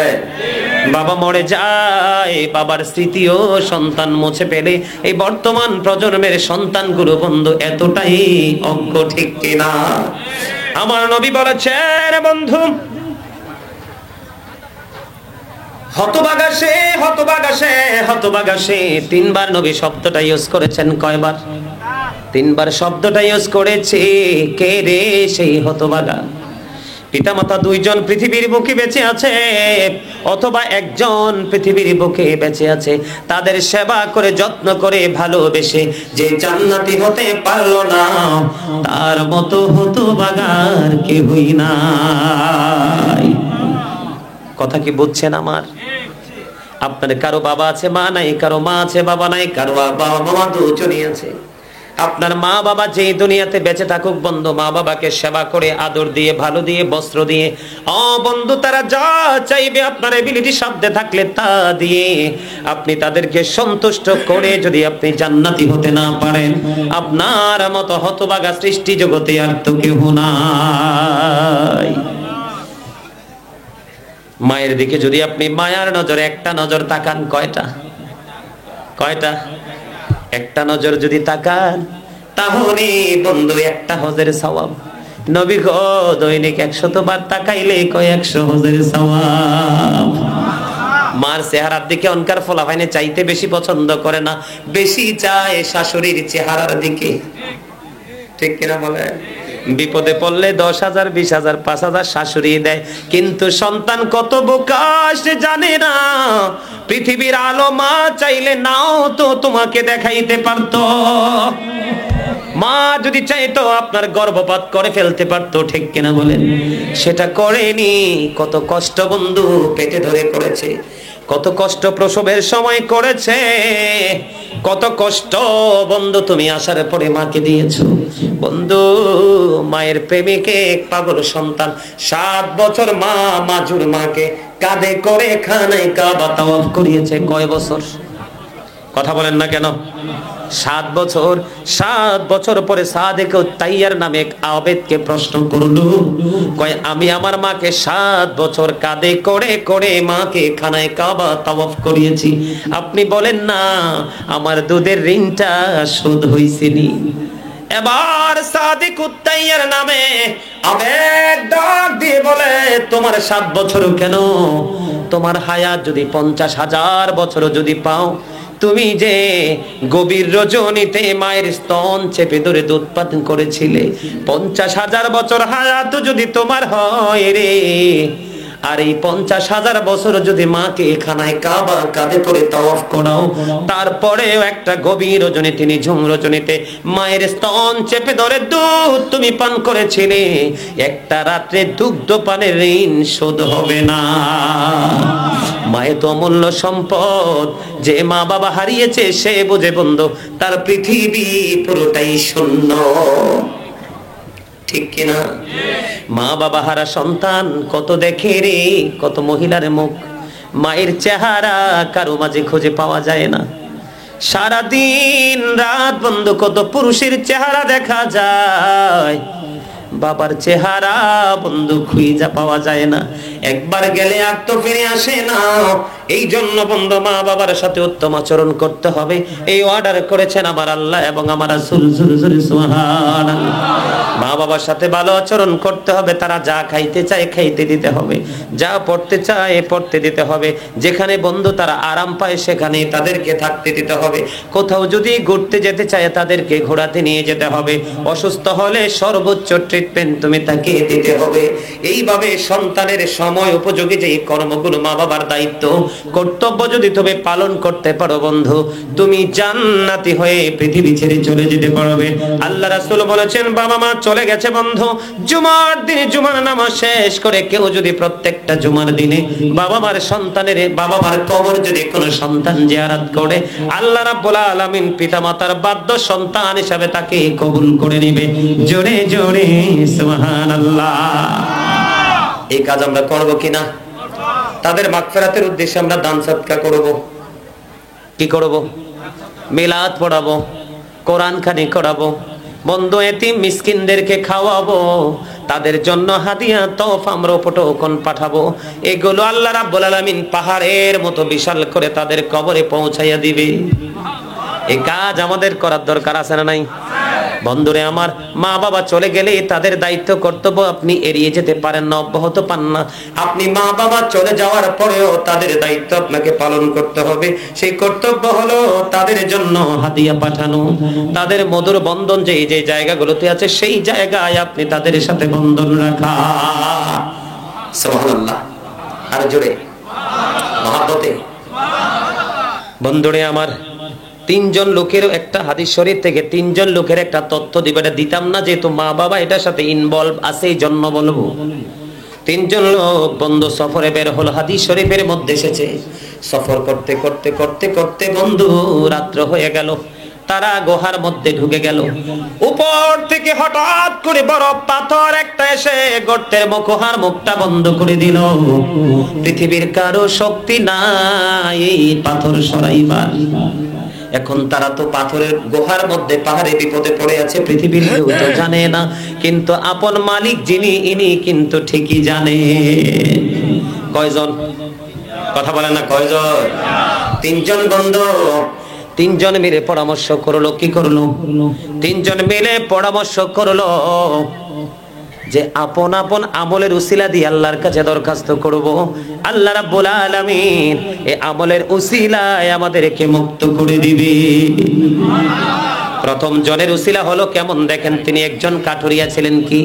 A: বাবা মরে যায়, বাবার স্মৃতিও সন্তান মুছে ফেলে। এই বর্তমান প্রজন্মের সন্তানগুলো বন্ধু এতটাই অজ্ঞ, ঠিক কিনা? আমার নবী বলেছেন বন্ধু, হতভাগা সে, হতভাগা সে, হতভাগা সে। তিনবার নবী শব্দটা ইউজ করেছেন। কয়বার? তিনবার শব্দটা ইউজ করেছে। কে রে সেই হতভাগা? পিতামাতা দুইজন পৃথিবীর বুকে বেঁচে আছে, অথবা একজন পৃথিবীর বুকে বেঁচে আছে, তাদের সেবা করে যত্ন করে ভালোবেসে যে জান্নাতি হতে পারলো না, তার মতো হতভাগার কেউই নাই। কথা কি বুঝছেন আমার? আপনার কারো বাবা আছে মা নাই, কারো মা আছে বাবা নাই, কারো বাবা মা দুজনই আছে। আপনার মা বাবা যেই দুনিয়াতে বেঁচে থাকুক বন্ধু, মা বাবাকে সেবা করে আদর দিয়ে ভালো দিয়ে বস্ত্র দিয়ে, ও বন্ধু তারা যা চাইবে আপনার এবিলিটি সাধ্যে থাকলে তা দিয়ে আপনি তাদেরকে সন্তুষ্ট করে যদি আপনি জান্নাতি হতে না পারেন, আপনার মতো হতভাগা সৃষ্টি জগতে আর তো কেউ নাই। মায়ের দিকে যদি আপনি মায়ার নজরে একটা নজর তাকান, কয়টা? কয়টা? একটা নজর যদি তাকান, তাহলে বন্ধু একটা হজের সওয়াব। নবী গো দৈনিক 100 বার তাকাইলে কয় 100 হজের সওয়াব। মার চেহারার দিকে অনকার ফলাফাইনে চাইতে বেশি পছন্দ করে না, বেশি চায় শাশুড়ির চেহারার দিকে। ঠিক কিনা বলে? বিপদে পড়লে 10,000 20,000 5,000 শাশুড়ি দেয়, কিন্তু সন্তান কত বোকা সে জানে না। পৃথিবীর আলো মা চাইলে নাও তো তোমাকে দেখাইতে পারতো। মা যদি চাইতো আপনার গর্ভপাত করে ফেলতে পারতো, ঠিক কিনা বলেন? সেটা করেনি। কত কষ্ট বন্ধু পেটে ধরে করেছে, কত কষ্ট প্রসবের সময় করেছে, কত কষ্ট বন্ধু তুমি আসার পরে মাকে দিয়েছো। বন্ধু মায়ের প্রেমিকে পাগল সন্তান 7 বছর মা মাজুর মাকে কাঁধে করে খানায় কাবা তাওয়াফ করিয়েছে। কয় বছর? কথা বলেন না কেন? 7 বছর। 7 বছর পরে সাদেক তাইয়ার নামে এক আবেদকে প্রশ্ন করলো, কয় আমি আমার মাকে 7 বছর কাঁধে করে করে মাকে খানায় কাবা তাওয়াফ করিয়েছি, আপনি বলেন না আমার দুধের ঋণটা শোধ হইছেনি? এবার সাদিক উত্তাইয়ার নামে আবেদ ডাক দিয়ে বলে, তোমার 7 বছর কেন? তোমার হায়াত যদি 50,000 বছর যদি পাও, তুমি যে গভীর রজনীতে মায়ের স্তন চেপে ধরে দুধ পান করেছিলে, 50,000 বছর হায়াত যদি তোমার হয় রে, আর এই 50,000 বছর যদি মাকে খানায় কাবা কাঁধে করে তাওয়াফ করাও, তারপরেও একটা গভীর রজনীতে নিঝুম রজনীতে মায়ের স্তন চেপে ধরে দুধ তুমি পান করেছিলে, একটা রাত্রে দুগ্ধ পানের ঋণ শোধ হবে না। মায়ের তো অমূল্য সম্পদ, যে মা বাবা হারিয়েছে সে বুঝে বন্ধু তার পৃথিবী পুরোটাই শূন্য। ঠিক কিনা? মা বাবা হারা সন্তান কত দেখে রে, কত মহিলার মুখ, মায়ের চেহারা কারো মাঝে খুঁজে পাওয়া যায় না। সারাদিন রাত বন্ধু কত পুরুষের চেহারা দেখা যায়, বাবার চেহারা বন্ধু খুঁজে পাওয়া যায় না। একবার গেলে আর তো ফিরে আসে না। এই জন্য বন্ধু মা বাবার সাথে উত্তম আচরণ করতে হবে, এই অর্ডার করেছেন আমার আল্লাহ এবং আমার রাসূল। সুবহানাল্লাহ। মা বাবার সাথে ভালো আচরণ করতে হবে, তারা যা খাইতে চায় খাইতে দিতে হবে, যা পড়তে চায় পড়তে দিতে হবে, যেখানে বন্ধু তারা আরাম পায় সেখানে তাদেরকে থাকতে দিতে হবে, কোথাও যদি ঘুরতে যেতে চায় তাদেরকে ঘোরাতে নিয়ে যেতে হবে, অসুস্থ হলে সর্বোচ্চ ট্রিটমেন্ট তুমি তাকে দিতে হবে। এইভাবে সন্তানের সময় উপযোগী যে কর্মগুলো মা বাবার দায়িত্ব কর্তব্য যদি তুমি পালন করতে পারো বন্ধু, তুমি জান্নাতি হয়ে পৃথিবী ছেড়ে চলে যেতে পারবে। আল্লাহ রাসূল বলেছেন, বাবা মা চলে গেছে বন্ধু, জুমার দিনে জুমার নামাজ শেষ করে কেউ যদি প্রত্যেকটা জুমার দিনে বাবা মার সন্তানের বাবা মার কবর যদি কোনো সন্তান জিয়ারত করে, আল্লাহ রাব্বুল আলামিন পিতামাতার বাধ্য সন্তান হিসাবে তাকে কবুল করে নেবে। জোরে জোরে সুবহানাল্লাহ। এই কাজ আমরা করব কিনা? তাদের মাগফিরাতের উদ্দেশ্যে আমরা দান সদকা করব। কি করব? মিলাদ পড়াবো, কোরআন খানি করাবো, বন্ধু এতিম মিসকিনদেরকে খাওয়াবো, তাদের জন্য হাদিয়া তোফা আমরা উপটোকন পাঠাবো। এগুলো আল্লাহ রাব্বুল আলামিন পাহাড়ের মতো বিশাল করে তাদের কবরে পৌঁছাইয়া দিবে। এই কাজ আমাদের করার দরকার আছে না নাই? বন্ধুরে আমার, মা বাবা চলে গেলে তাদের দায়িত্ব কর্তব্য আপনি এড়িয়ে যেতে পারেন না, অব্যাহত পান না। আপনি মা বাবা চলে যাওয়ার পরেও তাদের দায়িত্ব আপনাকে পালন করতে হবে। সেই কর্তব্য হলো তাদের জন্য হাদিয়া পাঠানো, তাদের মধুর বন্ধন যে যে জায়গাগুলোতে আছে সেই জায়গায় আপনি তাদের সাথে বন্ধন রাখা। সুবহানাল্লাহ। আর জোরে মহব্বতে। বন্ধুরে আমার, তিনজন লোকের একটা হাদিস শরীফ থেকে তিনজন লোকের একটা তথ্য দিবে, এটা দিতাম না যেহেতু মা বাবা এটার সাথে ইনভলভ আছে এই জন্য বলবো। তিনজন লোক বন্ধু সফরে বের হলো, হাদিস শরীফের মধ্যে এসেছে। সফর করতে করতে করতে করতে বন্ধু রাত্র হয়ে গেল, তারা গুহার মধ্যে ঢুকে গেল। উপর থেকে হঠাৎ করে বড় পাথর একটা এসে গর্তের গুহার মুখটা বন্ধ করে দিল। পৃথিবীর কারো শক্তি নাই এই পাথর সরাইবার। এখন তারা তো পাথরের গুহার মধ্যে পাহাড়ে বিপদে পড়ে আছে, পৃথিবীর কেউ তো জানে না, কিন্তু আপন মালিক যিনি ইনি কিন্তু ঠিকই জানে। কয়জন? কথা বলে না কয়জন? তিনজন বন্ধু। তিনজন মিলে পরামর্শ করলো। কি করলো? তিনজন মিলে পরামর্শ করলো যে আপন আপন আমলের উসিলা দিয়ে আল্লাহর কাছে দরখাস্ত করব, আল্লাহ রাব্বুল আলামিন এই আমলের উসিলায় আমাদেরকে মুক্ত করে দিবে। প্রথম জনের উসিলা হলো কেমন দেখেন, তিনি একজন কাঠুরিয়া ছিলেন। কি?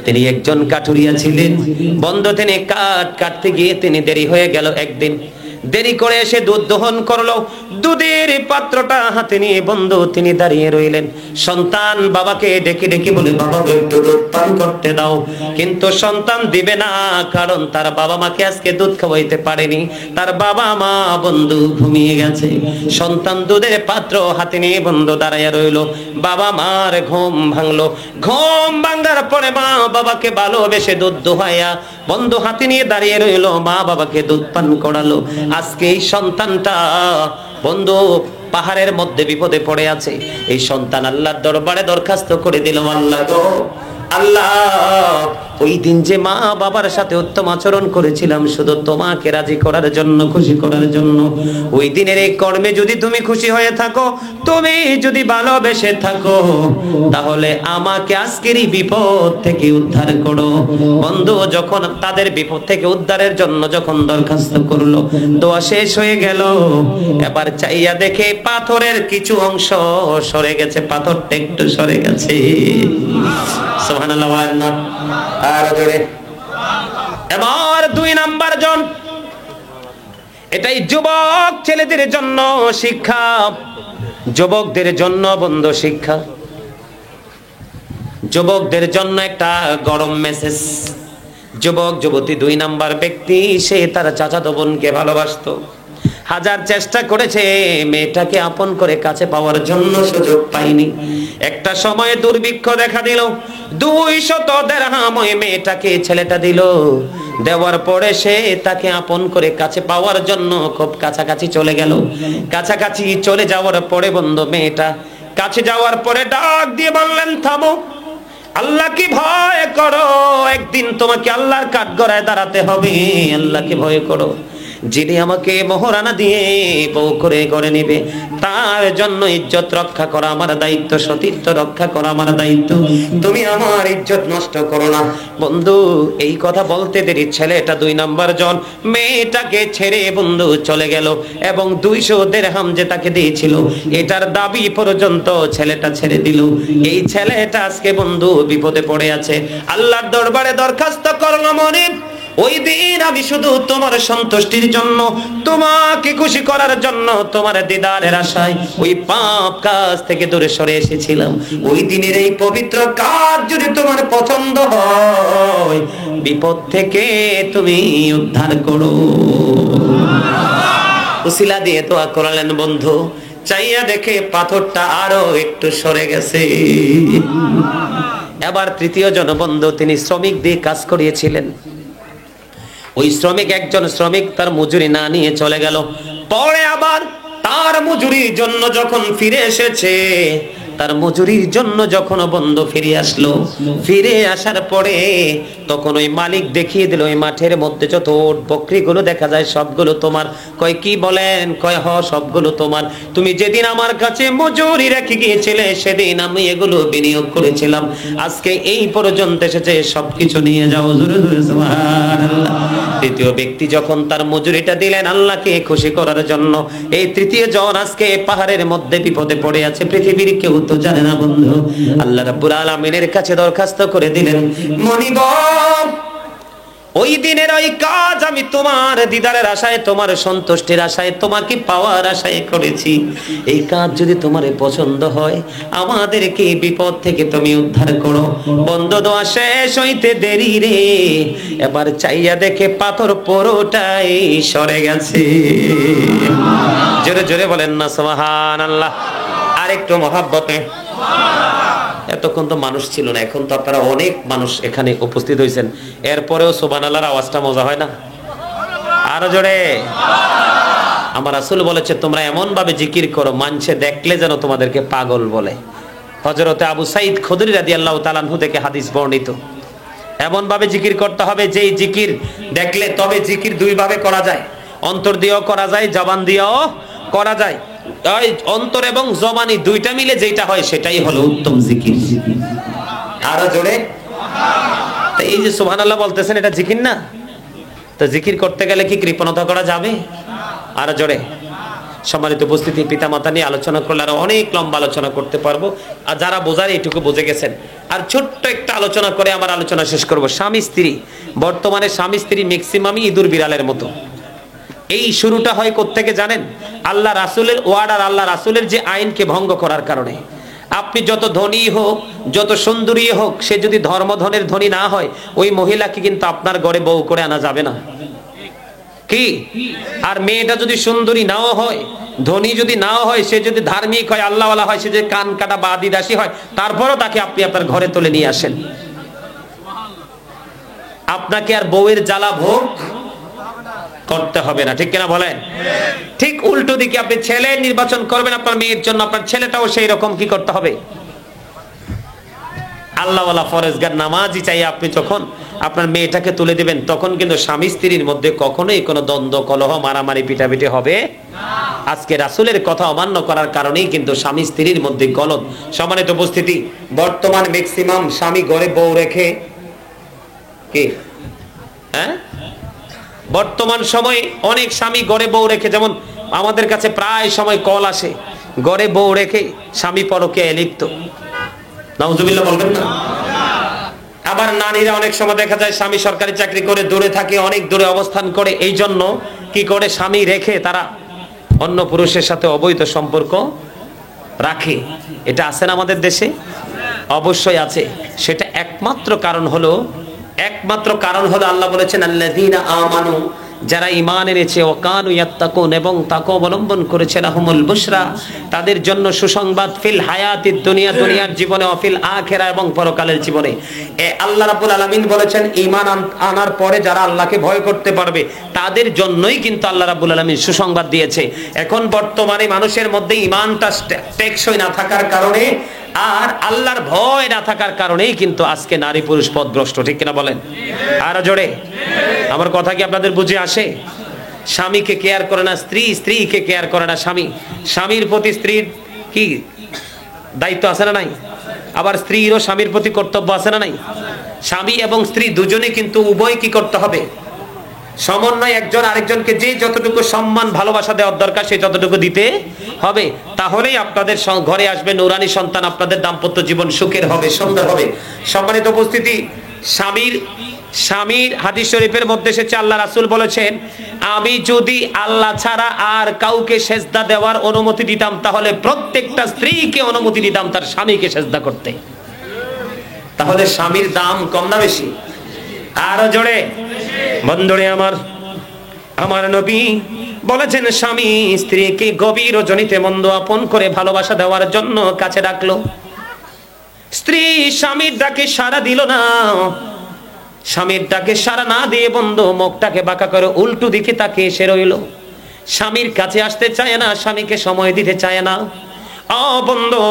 A: তিনি একজন কাঠুরিয়া ছিলেন বন্ধু। তিনি কাঠ কাটতে গিয়ে তিনি দেরি হয়ে গেল। একদিন দেরি করে এসে দুধ দহন করলো, দুধের পাত্রটা হাতে নিয়ে বন্ধু তিনি দাঁড়িয়ে রইলেন। সন্তান বাবাকে ডেকে ডেকে বলে, বাবা একটু দুধ পান করতে দাও, কিন্তু সন্তান দিবে না, কারণ তার বাবা মাকে আজকে দুধ খাওয়াইতে পারেনি, তার বাবা মা বন্ধু ঘুমিয়ে গেছে। সন্তান দুধের পাত্র হাতে নিয়ে বন্ধু দাঁড়িয়ে রইলো। বাবা মার ঘুম ভাঙলো। ঘুম ভাঙার পরে মা বাবাকে ভালোবেসে দুধ দোহাইয়া বন্ধু হাতে নিয়ে দাঁড়িয়ে রইলো, মা বাবাকে দুধ পান করালো। আজকে এই সন্তানটা বন্ধু পাহাড়ের মধ্যে বিপদে পড়ে আছে। এই সন্তান আল্লাহর দরবারে দরখাস্ত করে দিল, আল্লাহ গো, আল্লাহ ওই দিন যে মা বাবার সাথে উত্তম আচরণ করেছিলাম শুধু তোমাকে রাজি করার জন্য, খুশি করার জন্য, ওই দিনের এই কর্মে যদি তুমি খুশি হয়ে থাকো, তুমি যদি ভালোবেসে থাকো, তাহলে আমাকে আজকের এই বিপদ থেকে উদ্ধার করো। বন্ধু যখন তাদের বিপদ থেকে উদ্ধারের জন্য যখন দরখাস্ত করলো, দোয়া শেষ হয়ে গেল। এবার চাইয়া দেখে পাথরের কিছু অংশ সরে গেছে, পাথরটা একটু সরে গেছে। সুবহানাল্লাহ। আর জোরে। এবার দুই নাম্বার জন, এটাই যুবক ছেলেদের জন্য শিক্ষা, যুবকদের জন্য বন্ধু শিক্ষা, যুবকদের জন্য একটা গরম মেসেজ। যুবক যুবতী দুই নাম্বার ব্যক্তি, সে তার চাচাতো বোনকে ভালোবাসতো, হাজার চেষ্টা করেছে মেয়েটাকে আপন করে কাছে পাওয়ার জন্য, সুযোগ পাইনি। একটা সময় দুর্ভিক্ষ দেখা দিল, 200 দিরহাম ওই মেয়েটাকে ছেলেটা দিল। দেওয়ার পরে সে তাকে আপন করে কাছে পাওয়ার জন্য খুব কাছাকাছি চলে গেল। কাছাকাছি চলে যাওয়ার পরে বন্ধু মেয়েটা কাছে যাওয়ার পরে ডাক দিয়ে বললেন, থামো, আল্লাহকে ভয় করো, একদিন তোমাকে আল্লাহর কাঠগড়ায় দাঁড়াতে হবে, আল্লাহকে ভয় করো। যিনি আমাকে মোহরানা দিয়ে বউ করে করে নেবে, তার জন্য ইজ্জত রক্ষা করা আমার দায়িত্ব, সতীত্ব রক্ষা করা আমার দায়িত্ব। তুমি আমার ইজ্জত নষ্ট করো না। বন্ধু এই কথা বলতে দেরি ছেলেটা 2 নাম্বার জন মেয়েটাকে ছেড়ে বন্ধু চলে গেল, এবং 200 দিরহাম যে তাকে দিয়েছিল এটার দাবি পর্যন্ত ছেলেটা ছেড়ে দিল। এই ছেলেটা আজকে বন্ধু বিপদে পড়ে আছে। আল্লাহর দরবারে দরখাস্ত করলাম, মনিব ওই দিন আমি শুধু তোমার সন্তুষ্টির জন্য, তোমাকে খুশি করার জন্য, তোমার দিদারের আশায় ওই পাপ কাজ থেকে দূরে সরে এসেছিলাম। ওই দিনের এই পবিত্র কাজ যদি তোমার পছন্দ হয়, বিপদ থেকে তুমি উদ্ধার করো। উসিলা দিয়ে দোয়া করালেন বন্ধু। চাইয়া দেখে পাথরটা আরো একটু সরে গেছে। এবার তৃতীয় জন বন্ধু, তিনি শ্রমিক দিয়ে কাজ করিয়েছিলেন। ওই শ্রমিক, একজন শ্রমিক তার মজুরি না নিয়ে চলে গেল। পরে আবার তার মজুরির জন্য যখন ফিরে এসেছে, তার মজুরির জন্য যখন বন্ধু ফিরে আসলো, ফিরে আসার পরে তখন ওই মালিক দেখিয়ে দিল, ওই মাঠের মধ্যে যত উট বকরিগুলো দেখা যায় সবগুলো তোমার। কয় কি বলেন? কয় হ, সবগুলো তোমার। তুমি যেদিন আমার কাছে মজুরি রেখে গিয়েছিলে সেদিন আমি এগুলো বিনিয়োগ করেছিলাম, আজকে এই পর্যন্ত এসেছে, সবকিছু নিয়ে যাও। জোরে জোরে সুবহানাল্লাহ। তৃতীয় ব্যক্তি যখন তার মজুরিটা দিলেন আল্লাহকে খুশি করার জন্য, এই তৃতীয় জন আজকে পাহাড়ের মধ্যে বিপদে পড়ে আছে, পৃথিবীর কেউ তো জানে না বন্ধু। আল্লাহ রাব্বুল আলামিনের কাছে দরখাস্ত করে দিলেন, মনিব ওই দিনের ওই কাজ আমি তোমার দিদারের আশায়, তোমার সন্তুষ্টির আশায়, তোমাকে পাওয়ার আশায় করেছি। এই কাজ যদি তোমার পছন্দ হয়, আমাদেরকে বিপদ থেকে তুমি উদ্ধার করো। বন্ধ দোয়া শেষ হইতে দেরি রে, এবার চাইয়া দেখে পাথর পুরোটাই সরে গেছে। জোরে জোরে বলেন না সুবহানাল্লাহ। আর একটু মহাব্বতে। এতক্ষণ তো মানুষ ছিল না, এখন তো আপনারা অনেক মানুষ এখানে উপস্থিত হয়েছেন, এরপরেও সুবহানাল্লাহর আওয়াজটা মজা হয় না? আরো জোরে। আমার রাসূল বলেছে তোমরা এমন ভাবে জিকির করো মানছে দেখলে যেন তোমাদেরকে পাগল বলে। হযরতে আবু সাঈদ খুদরি রাদিয়াল্লাহু তাআলা আনহু থেকে হাদিস বর্ণিত। এমন ভাবে জিকির করতে হবে যেই জিকির দেখলে, তবে জিকির 2 ভাবে করা যায়, অন্তর দিয়েও করা যায়, জবান দিয়েও করা যায়। অন্তর এবং জবানি 2টা মিলে যেটা হয় সেটাই হলো উত্তম জিকির। আরো জোরে। এই যে সুবহানাল্লাহ বলতেছেন, এটা জিকির না? তো জিকির করতে গেলে কি কৃপণতা করা যাবে? আরো জোরে। সম্মানিত উপস্থিতি, পিতামাতা নিয়ে আলোচনা করলে আরো অনেক লম্বা আলোচনা করতে পারবো, আর যারা বোঝার এইটুকু বুঝে গেছেন। আর ছোট্ট একটা আলোচনা করে আমার আলোচনা শেষ করব। স্বামী স্ত্রী, বর্তমানে স্বামী স্ত্রী ম্যাক্সিমামই ইঁদুর বিড়ালের মতো। এই শুরুটা হয় কোত্থেকে জানেন? আল্লাহ রাসূলের ওয়ার্ডার, আল্লাহ রাসূলের যে আইনকে ভঙ্গ করার কারণে। আপনি যত ধনী হোক, যত সুন্দরী হোক, সে যদি ধর্মধনের ধনী না হয়, ওই মহিলাকে কিন্তু আপনার ঘরে বউ করে আনা যাবে না। কি? আর মেয়েটা যদি সুন্দরী নাও হয়, ধনী যদি নাও হয়, সে যদি ধার্মিক হয়, আল্লাহওয়ালা হয়, সে যদি কান কাটা বা আদিদাসী হয়, তারপরও তাকে আপনি আপনার ঘরে তুলে নিয়ে আসেন। আপনাকে আর বউয়ের জ্বালা ভোগ করতে হবে না, ঠিক কিনা বলেন? ঠিক উল্টো দিকে আপনি ছেলে নির্বাচন করবেন আপনার মেয়ের জন্য, আপনার ছেলেটাও সেই রকম কি করতে হবে? আল্লাহওয়ালা ফরজগার নামাজি চাই। আপনি যখন আপনার মেয়েটাকে তুলে দিবেন, তখন কিন্তু স্বামী স্ত্রীর মধ্যে কখনোই কোনো দ্বন্দ্ব, কলহ, মারামারি, পিটাপিটি হবে না। আজকে রাসূলের কথা অমান্য করার কারণেই কিন্তু স্বামী স্ত্রীর মধ্যে গলদ। সম্মানিত উপস্থিতি, বর্তমান ম্যাক্সিমাম স্বামী ঘরে বউ রেখে কি, হ্যাঁ, বর্তমান সময়ে অনেক স্বামী ঘরে বউ রেখে, যেমন আমাদের কাছে প্রায় সময় কল আসে, ঘরে বউ রেখে স্বামী পরকীয়ায় লিপ্ত। নাউজুবিল্লাহ বলবেন না? আবার নারীরা অনেক সময় দেখা যায় স্বামী সরকারি চাকরি করে দূরে থাকে, অনেক দূরে অবস্থান করে, এই জন্য কি করে স্বামী রেখে তারা অন্য পুরুষের সাথে অবৈধ সম্পর্ক রাখে। এটা আছে না আমাদের দেশে? অবশ্যই আছে। সেটা একমাত্র কারণ হলো আল্লাহ বলেছেন আল্লাযীনা আমানু, যারা ঈমান এনেছে, ওয়া কানু ইয়াত্তাকুন, এবং তাকওয়া অবলম্বন করেছে, লাহুমুল বুশরা, তাদের জন্য সুসংবাদ, ফিল হায়াতিদ দুনিয়া, দুনিয়ার জীবনে, ও ফিল আখিরা, এবং পরকালের জীবনে। আল্লাহ রাব্বুল আলামিন বলেছেন ঈমান আনার পরে যারা আল্লাহকে ভয় করতে পারবে তাদের জন্যই কিন্তু আল্লাহ রাব্বুল আলামিন সুসংবাদ দিয়েছে। এখন বর্তমানে মানুষের মধ্যে ঈমানটা টেকসই না থাকার কারণে আর আল্লাহর ভয় না থাকার কারণেই কিন্তু আজকে নারী পুরুষ পথভ্রষ্ট, ঠিক কিনা বলেন? আর জোরে। আমার কথা কি আপনাদের বুঝে আসে? স্বামীকে কেয়ার করে না স্ত্রী, স্ত্রীকে কেয়ার করে না স্বামী, স্বামীর প্রতি স্ত্রীর কি দায়িত্ব আছে না নাই? আবার স্ত্রীরও স্বামীর প্রতি কর্তব্য আছে না নাই? স্বামী এবং স্ত্রী দুজনে কিন্তু উভয় কি করতে হবে? সমন্বয়, একজন আরেকজনকে যে যতটুকু সম্মান ভালোবাসা দেওয়ার দরকার সেই ততটুকু দিতে হবে। তাহলেই আপনাদের ঘরে আসবে নূরানী সন্তান, আপনাদের দাম্পত্য জীবন সুখের হবে, সুন্দর হবে। সম্মানিত উপস্থিতি, স্বামীর হাদিস শরীফের মধ্যে এসেছে আল্লাহ রাসূল বলেছেন, আমি যদি আল্লাহ ছাড়া আর কাউকে সেজদা দেওয়ার অনুমতি দিতাম তাহলে প্রত্যেকটা স্ত্রীকে অনুমতি দিতাম তার স্বামীকে সেজদা করতে। তাহলে স্বামীর দাম কম না বেশি? আরো জোরে বন্ধুরে আমার নবী বলেছেন, স্বামী স্ত্রীকে গভীর রজনীতে মন্দ আপন করে ভালোবাসা দেওয়ার জন্য কাছে ডাকলো। স্ত্রী স্বামীর ডাকে সাড়া দিল না। স্বামীর ডাকে সাড়া না দিয়ে বন্ধু মুখটাকে বাঁকা করে উল্টো দিকে তাকিয়ে এসে রইল। স্বামীর কাছে আসতে চায় না, স্বামীকে সময় দিতে চায় না। ও বন্ধু,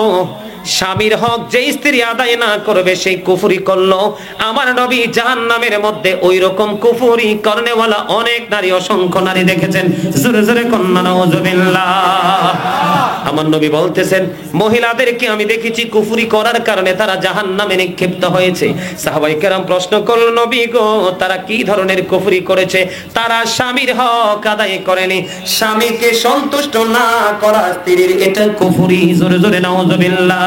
A: স্বামীর হক যে স্ত্রী আদায় না করবে সেই কুফরি করলো। আমার নবী জাহান্নামের মধ্যে ওই রকম কুফরি করনেওয়ালা অনেক নারী, অসংখ্য নারী দেখেছেন। জোরে জোরে কন্যা নাউজুবিল্লাহ। আমার নবী বলতেছেন, মহিলাদেরকে আমি দেখেছি কুফরি করার কারণে তারা জাহান্নামে নিক্ষিপ্ত হয়েছে। সাহাবায়ে কেরাম প্রশ্ন করল, নবী গো, তারা কি ধরনের কুফরি করেছে? তারা স্বামীর হক আদায় করেনি। স্বামীকে সন্তুষ্ট না করা স্ত্রীর এটা কুফরি। জোরে জোরে নাউজুবিল্লাহ।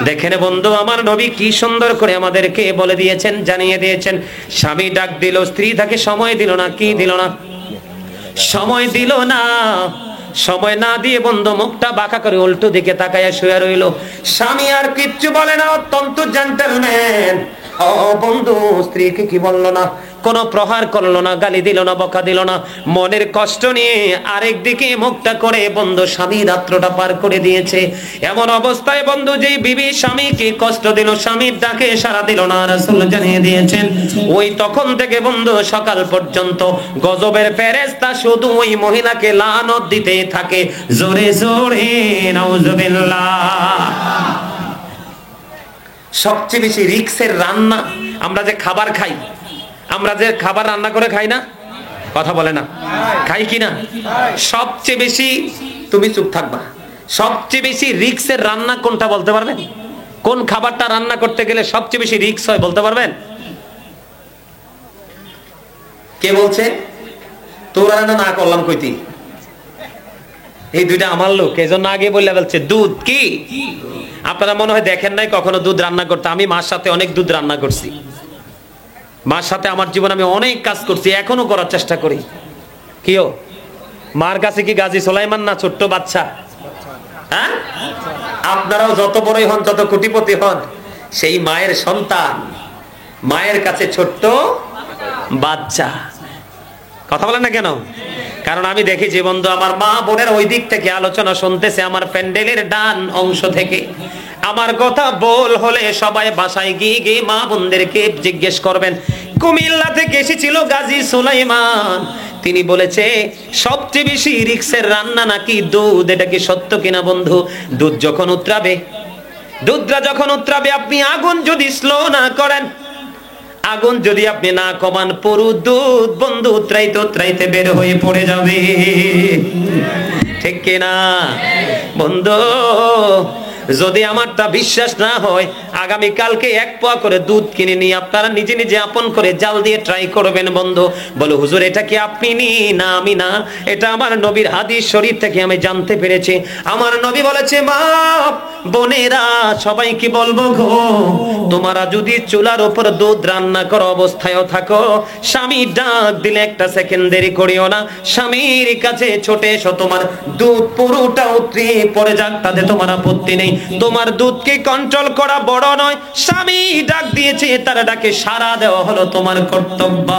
A: দেখেন বন্ধু, আমার নবী কি সুন্দর করে আমাদেরকে বলে দিয়েছেন, জানিয়ে দিয়েছেন। স্বামী ডাক দিল, স্ত্রী তাকে সময় দিল না। কি দিল না? সময় দিল না। সময় না দিয়ে বন্ধু মুখটা বাঁকা করে উল্টো দিকে তাকায়া শুয়ে রইল। স্বামী আর কিচ্ছু বলে না, অত্যন্ত জেন্টলম্যান। ও বন্ধু, স্ত্রীকে কি বললো না? কোন প্রহার করলো না, গালি দিল না, বকা দিল না। মনের কষ্ট নিয়ে আরেক দিকে মুখটা করে বন্ধু স্বামী রাত্রটা পার করে দিয়েছে। এমন অবস্থায় বন্ধু যেই বিবি স্বামীকে কষ্ট দিল, স্বামীর ডাকে সাড়া দিল না, রাসূল জানিয়ে দিয়েছেন ওই তখন থেকে বন্ধু সকাল পর্যন্ত গজবের ফেরেশতা শুধু ওই মহিলাকে লানত দিতে থাকে। জোরে জোরে নাউজুবিল্লাহ। সবচেয়ে বেশি রিস্কের রান্না, আমরা যে খাবার খাই, আমরা যে খাবার রান্না করে খাই না, কথা বলে না, খাই কি না? সবচেয়ে বেশি, তুমি চুপ থাকবা, সবচেয়ে বেশি রিস্কের রান্না কোনটা বলতে পারবেন? কোন খাবারটা রান্না করতে গেলে সবচেয়ে বেশি রিস্ক হয় বলতে পারবেন? কে বলছে? তোরা না করলাম কইতি, এই দুইটা আমার লোক, এই জন্য আগে বললে বলছে দুধ। কি আপনারা মনে হয় দেখেন নাই কখনো দুধ রান্না করতে? আমি মার সাথে অনেক দুধ রান্না করছি, মার সাথে আমার জীবনে আমি অনেক কাজ করছি, এখনো করার চেষ্টা করি। কিও মার কাছে কি গাজী সুলাইমান না ছোট্ট বাচ্চা? হ্যাঁ, আপনারাও যত বড়ই হন, যত কোটিপতি হন, সেই মায়ের সন্তান, মায়ের কাছে ছোট্ট বাচ্চা। কথা বলেন না কেন? কারণ আমি দেখেছি বন্ধু, আমার মা বোনের ওই দিক থেকে আলোচনা শুনতেছে, আমার প্যান্ডেলের ডান অংশ থেকে। আমার কথা বল হলে সবাই বাসায় গিয়ে গিয়ে মা বোনদেরকে জিজ্ঞেস করবেন, কুমিল্লা থেকে এসেছিল গাজী সুলাইমান, তিনি বলেছে সবচেয়ে বেশি রিক্সের রান্না নাকি দুধ। এটা কি সত্য কিনা বন্ধু? দুধ যখন উতরাবে, দুধটা যখন উতরাবে, আপনি আগুন যদি স্লো না করেন, আগুন যদি আপনি না কমান, পুরো দুধ বন্ধু উতরাইতে উতরাইতে বের হয়ে পড়ে যাবে। ঠিক কিনা বন্ধু? যদি আমারটা বিশ্বাস না হয়, আগামী কালকে 1 পোয়া করে দুধ কিনে নিয়ে আপনারা নিজে নিজে আপন করে জাল দিয়ে ট্রাই করবেন বন্ধু। বলো হুজুর এটা কি আপনি না আমি না, এটা আমার নবীর হাদিস শরীফ থেকে আমি জানতে পেরেছি। আমার নবী বলেছে, মা বোনেরা সবাইকে বলবো গো, তোমরা যদি চুলার উপর দুধ রান্না করো অবস্থায়ও থাকো, স্বামী ডাক দিলে 1 সেকেন্ড দেরি করিও না, স্বামীর কাছে ছুটে এসো। তোমার দুধ পুরোটা উতরে পড়ে যাক, তাতে তোমার আপত্তি নেই। তোমার দুধকে কন্ট্রোল করা বড় নয়, স্বামী ডাক দিয়েছে, তার ডাকে সাড়া দেওয়া হলো তোমার কর্তব্য।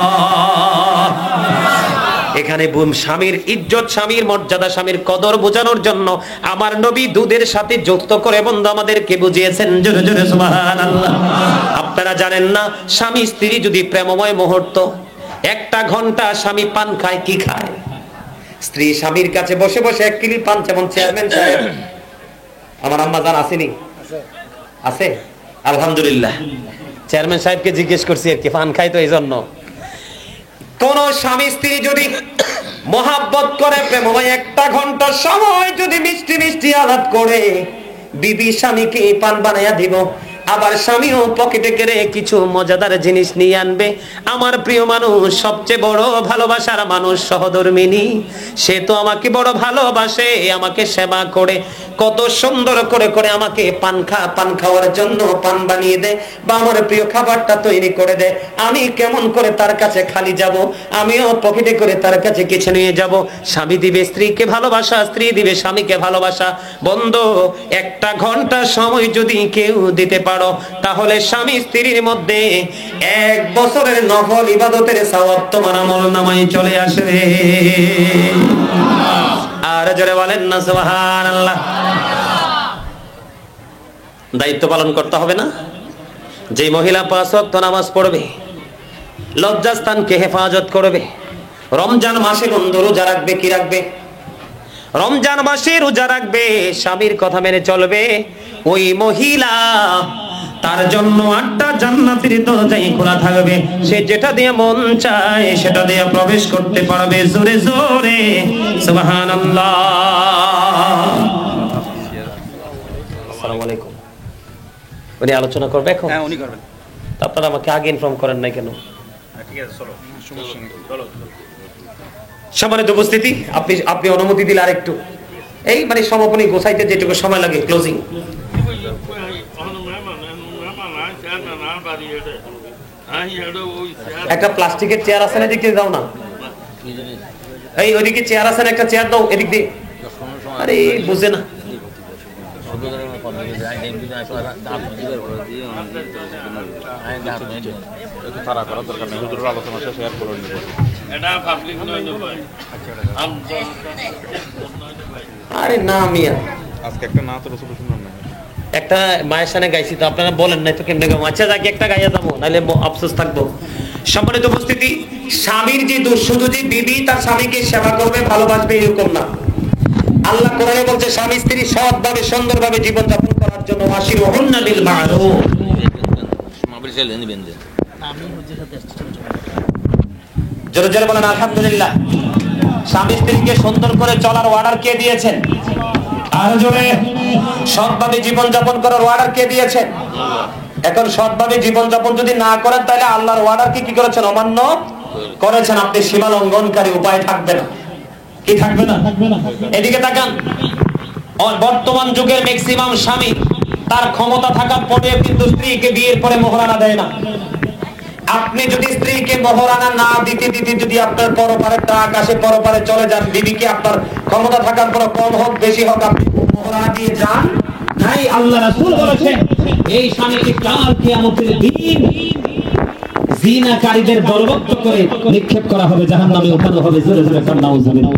A: এখানে স্বামীর ইজ্জত, স্বামীর মর্যাদা, স্বামীর কদর বোঝানোর জন্য আমার নবী দুধের সাথে যুক্ত করে বন্ধু আমাদেরকে বুঝিয়েছেন। জোরে জোরে সুবহানাল্লাহ। আপনারা জানেন না, স্বামী স্ত্রী যদি প্রেমময় মুহূর্ত 1 ঘন্টা স্বামী পান খায়, কি খায়? স্ত্রী স্বামীর কাছে বসে বসে 1 কিলি পান, যেমন চেয়ারম্যান সাহেব, আমার আম্মা জান আসেনি? আছে আলহামদুলিল্লাহ। চেয়ারম্যান সাহেবকে জিজ্ঞেস করছি আর কি, পান খাই তো এই জন্য। কোন স্বামী স্ত্রী যদি মোহাব্বত করে, প্রেম হয়, 1 ঘন্টা সময় যদি মিষ্টি মিষ্টি আলাপ করে বিবি স্বামীকে পান বানাইয়া দিব, আবার স্বামীও পকেটে করে কিছু মজাদার জিনিস নিয়ে আনবে। আমার প্রিয় মানুষ, সবচেয়ে বড় ভালোবাসার মানুষ সহধর্মিনী, সে তো আমাকে বড় ভালোবাসে, আমাকে সেবা করে, কত সুন্দর করে করে আমাকে পান খাওয়ার জন্য পান বানিয়ে দেয় বা আমার প্রিয় খাবারটা তৈরি করে দেয়। আমি কেমন করে তার কাছে খালি যাব? আমিও পকেটে করে তার কাছে কিছু নিয়ে যাব। স্বামী দিবে স্ত্রীকে ভালোবাসা, স্ত্রী দিবে স্বামীকে ভালোবাসা। বন্ধু, 1 ঘন্টা সময় যদি কেউ দিতে পারো, তাহলে স্বামী স্ত্রীর মধ্যে 1 বছরের নফল ইবাদতের সওয়াব তোমার আমলনামায় চলে আসবে। আর জোরে বলেন না সুবহানাল্লাহ। দায়িত্ব পালন করতে হবে না? যে মহিলা 5 ওয়াক্ত নামাজ পড়বে, লজ্জাস্থানকে হেফাজত করবে, রমজান মাসে বন্ধু রোজা রাখবে, কি রাখবে? রমজান মাসে রোজা রাখবে, স্বামীর কথা মেনে চলবে, ওই মহিলা তার জন্য 8টা জান্নাতের দরজাই খোলা থাকবে। সে যেটা দিয়ে মন চায় সেটা দিয়ে প্রবেশ করতে পারবে। জোরে জোরে সুবহানাল্লাহ। আসসালামু আলাইকুম। উনি আলোচনা করবে এখন?
C: হ্যাঁ, উনি করবেন।
A: আপনারা আমাকে আগে ইনফর্ম করেন নাই কেন?
C: ঠিক আছে, চলো। চলো।
A: সম্মানিত উপস্থিতি, আপনি অনুমতি দিলে আরেকটু এই মানে সমাপনী গোছাইতে যেটুকু সময় লাগে, ক্লোজিং। একটা প্লাস্টিকের চেয়ার আছে না, এদিকে দাও না। এই ওইদিকে চেয়ার আছে না, একটা চেয়ার দাও এদিক দিয়ে। আরে বুঝে না। আরে না মিয়া,
C: আজকে একটা না তো রসুল শুনলাম না।
A: একটা মায়ের সামনে গাইছি তো, আপনারা বলেন নাই তো কেমনে গাবো? আচ্ছা যাকে একটা গাইয়া যাবো, নাহলে আফসোস থাকবো। সম্মানিত উপস্থিতি, স্বামীর যে দোষ, শুধু যে বিবি তার স্বামীকে সেবা করবে, ভালোবাসবে এরকম না। আল্লাহ কোরআনে বলছে স্বামী স্ত্রী সৎভাবে সুন্দরভাবে জীবন যাপন করার জন্য ওয়াশিরুহুন্না বিল মা'রুফ। জোরে জোরে বলেন আলহামদুলিল্লাহ। স্বামী স্ত্রীকে সুন্দর করে চলার অর্ডার কে দিয়েছেন? আর জোরে। সৎভাবে জীবন যাপন করার অর্ডার কে দিয়েছেন? এখন সৎভাবে জীবন যাপন যদি না করেন, তাহলে আল্লাহর অর্ডার কি করেছেন? অমান্য করেছেন। আপনি সীমা লঙ্ঘনকারী, উপায় থাকবে না। কি থাকবে না? এদিকে তাকান। বর্তমান যুগের ম্যাক্সিমাম স্বামী তার ক্ষমতা থাকার পরেও কিন্তু স্ত্রীকে বিয়ের পরে মোহরানা দেয় না। আপনি যদি স্ত্রীকে মোহরানা না দিতে দিতে যদি আপনার পরপারেরটা আকাশে পরপারে চলে যান, বিবিকে আপনার ক্ষমতা থাকার পর কম হোক বেশি হোক আপনি মোহরানা দিয়ে যান, তাই আল্লাহ রাসূল বলেছেন এই স্বামীকে কাল কিয়ামতের দিন জিনাকারীদের দলবদ্ধ করে নিক্ষেপ করা হবে, জাহান্নামে উঠানো হবে। জোরে জোরে কান্না নাউজুবিল্লাহ।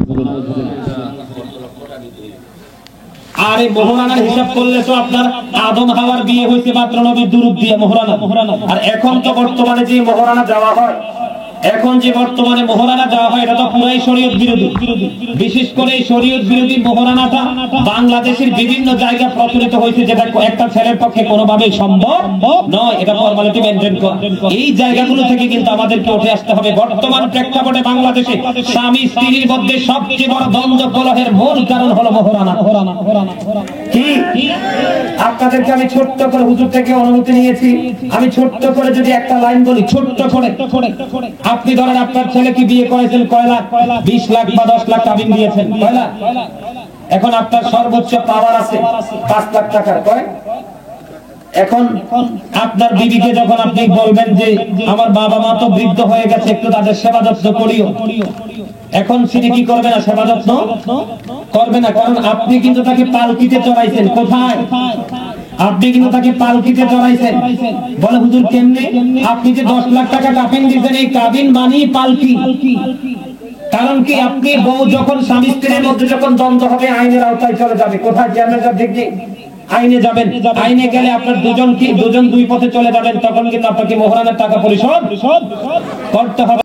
A: আর এই মোহরানার হিসাব করলে তো আপনার আদম হাওয়ার বিয়ে হয়েছে মাত্র নবীর দুরূদ দিয়ে মোহরানা। আর এখন তো বর্তমানে যে মোহরানা দেওয়া হয়, এখন যে বর্তমানে মোহরানা দেওয়া হয়, এটা তো পুরাই শরীয়ত বিরোধী। বিশেষ করে এই শরীয়ত বিরোধী মোহরানাটা বাংলাদেশের বিভিন্ন জায়গায় প্রচলিত হয়েছে, যেটা একটা ছেলের পক্ষে কোনোভাবেই সম্ভব নয়। এটা ফর্মালিটি মেইনটেইন করা। এই জায়গাগুলো থেকে কিন্তু আমাদেরকে উঠে আসতে হবে। বর্তমান প্রেক্ষাপটে বাংলাদেশে স্বামী স্ত্রীর মধ্যে সবচেয়ে বড় দ্বন্দ্ব কলহের মূল কারণ হলো মোহরানা। কি আপনাদেরকে আমি ছোট্ট করে হুজুর থেকে অনুমতি নিয়েছি, আমি ছোট্ট করে যদি একটা লাইন বলি, ছোট্ট করে। আপনি ধরেন আপনার ছেলেকে বিয়ে করেছেন কয় লাখ? 20 লাখ বা 10 লাখ কাবিন দিয়েছেন, কয় লাখ? এখন আপনার সর্বোচ্চ পাওয়ার আছে 5 লাখ টাকার, কয়? এখন আপনার বিবিকে যখন আপনি বলবেন যে আমার বাবা মা তো বৃদ্ধ হয়ে গেছে, একটু তাদের সেবা যত্ন করিও, এখন তিনি কি করবে না? সেবা যত্ন করবে না। কারণ আপনি কিন্তু তাকে পালকিতে চড়াইছেন। কোথায়? আপনি কিন্তু তাকে পালকিতে চড়াইছেন। বলে হুজুর কেমনে? আপনি যে 10 লাখ টাকা কাবিন দিয়েছেন, এই কাবিন মানি পালকি। কারণ কি? আপনি বউ যখন স্বামী স্ত্রীর মধ্যে যখন দ্বন্দ্ব হবে, আইনের আওতায় চলে যাবে। কোথায়? চেয়ারম্যান সাহেব দেখি আইনে যাবেন। আইনে গেলে আপনার দুজন দুই পথে চলে যাবেন, তখন কিন্তু আপনাকে মোহরানার টাকা পরিশোধ করতে হবে।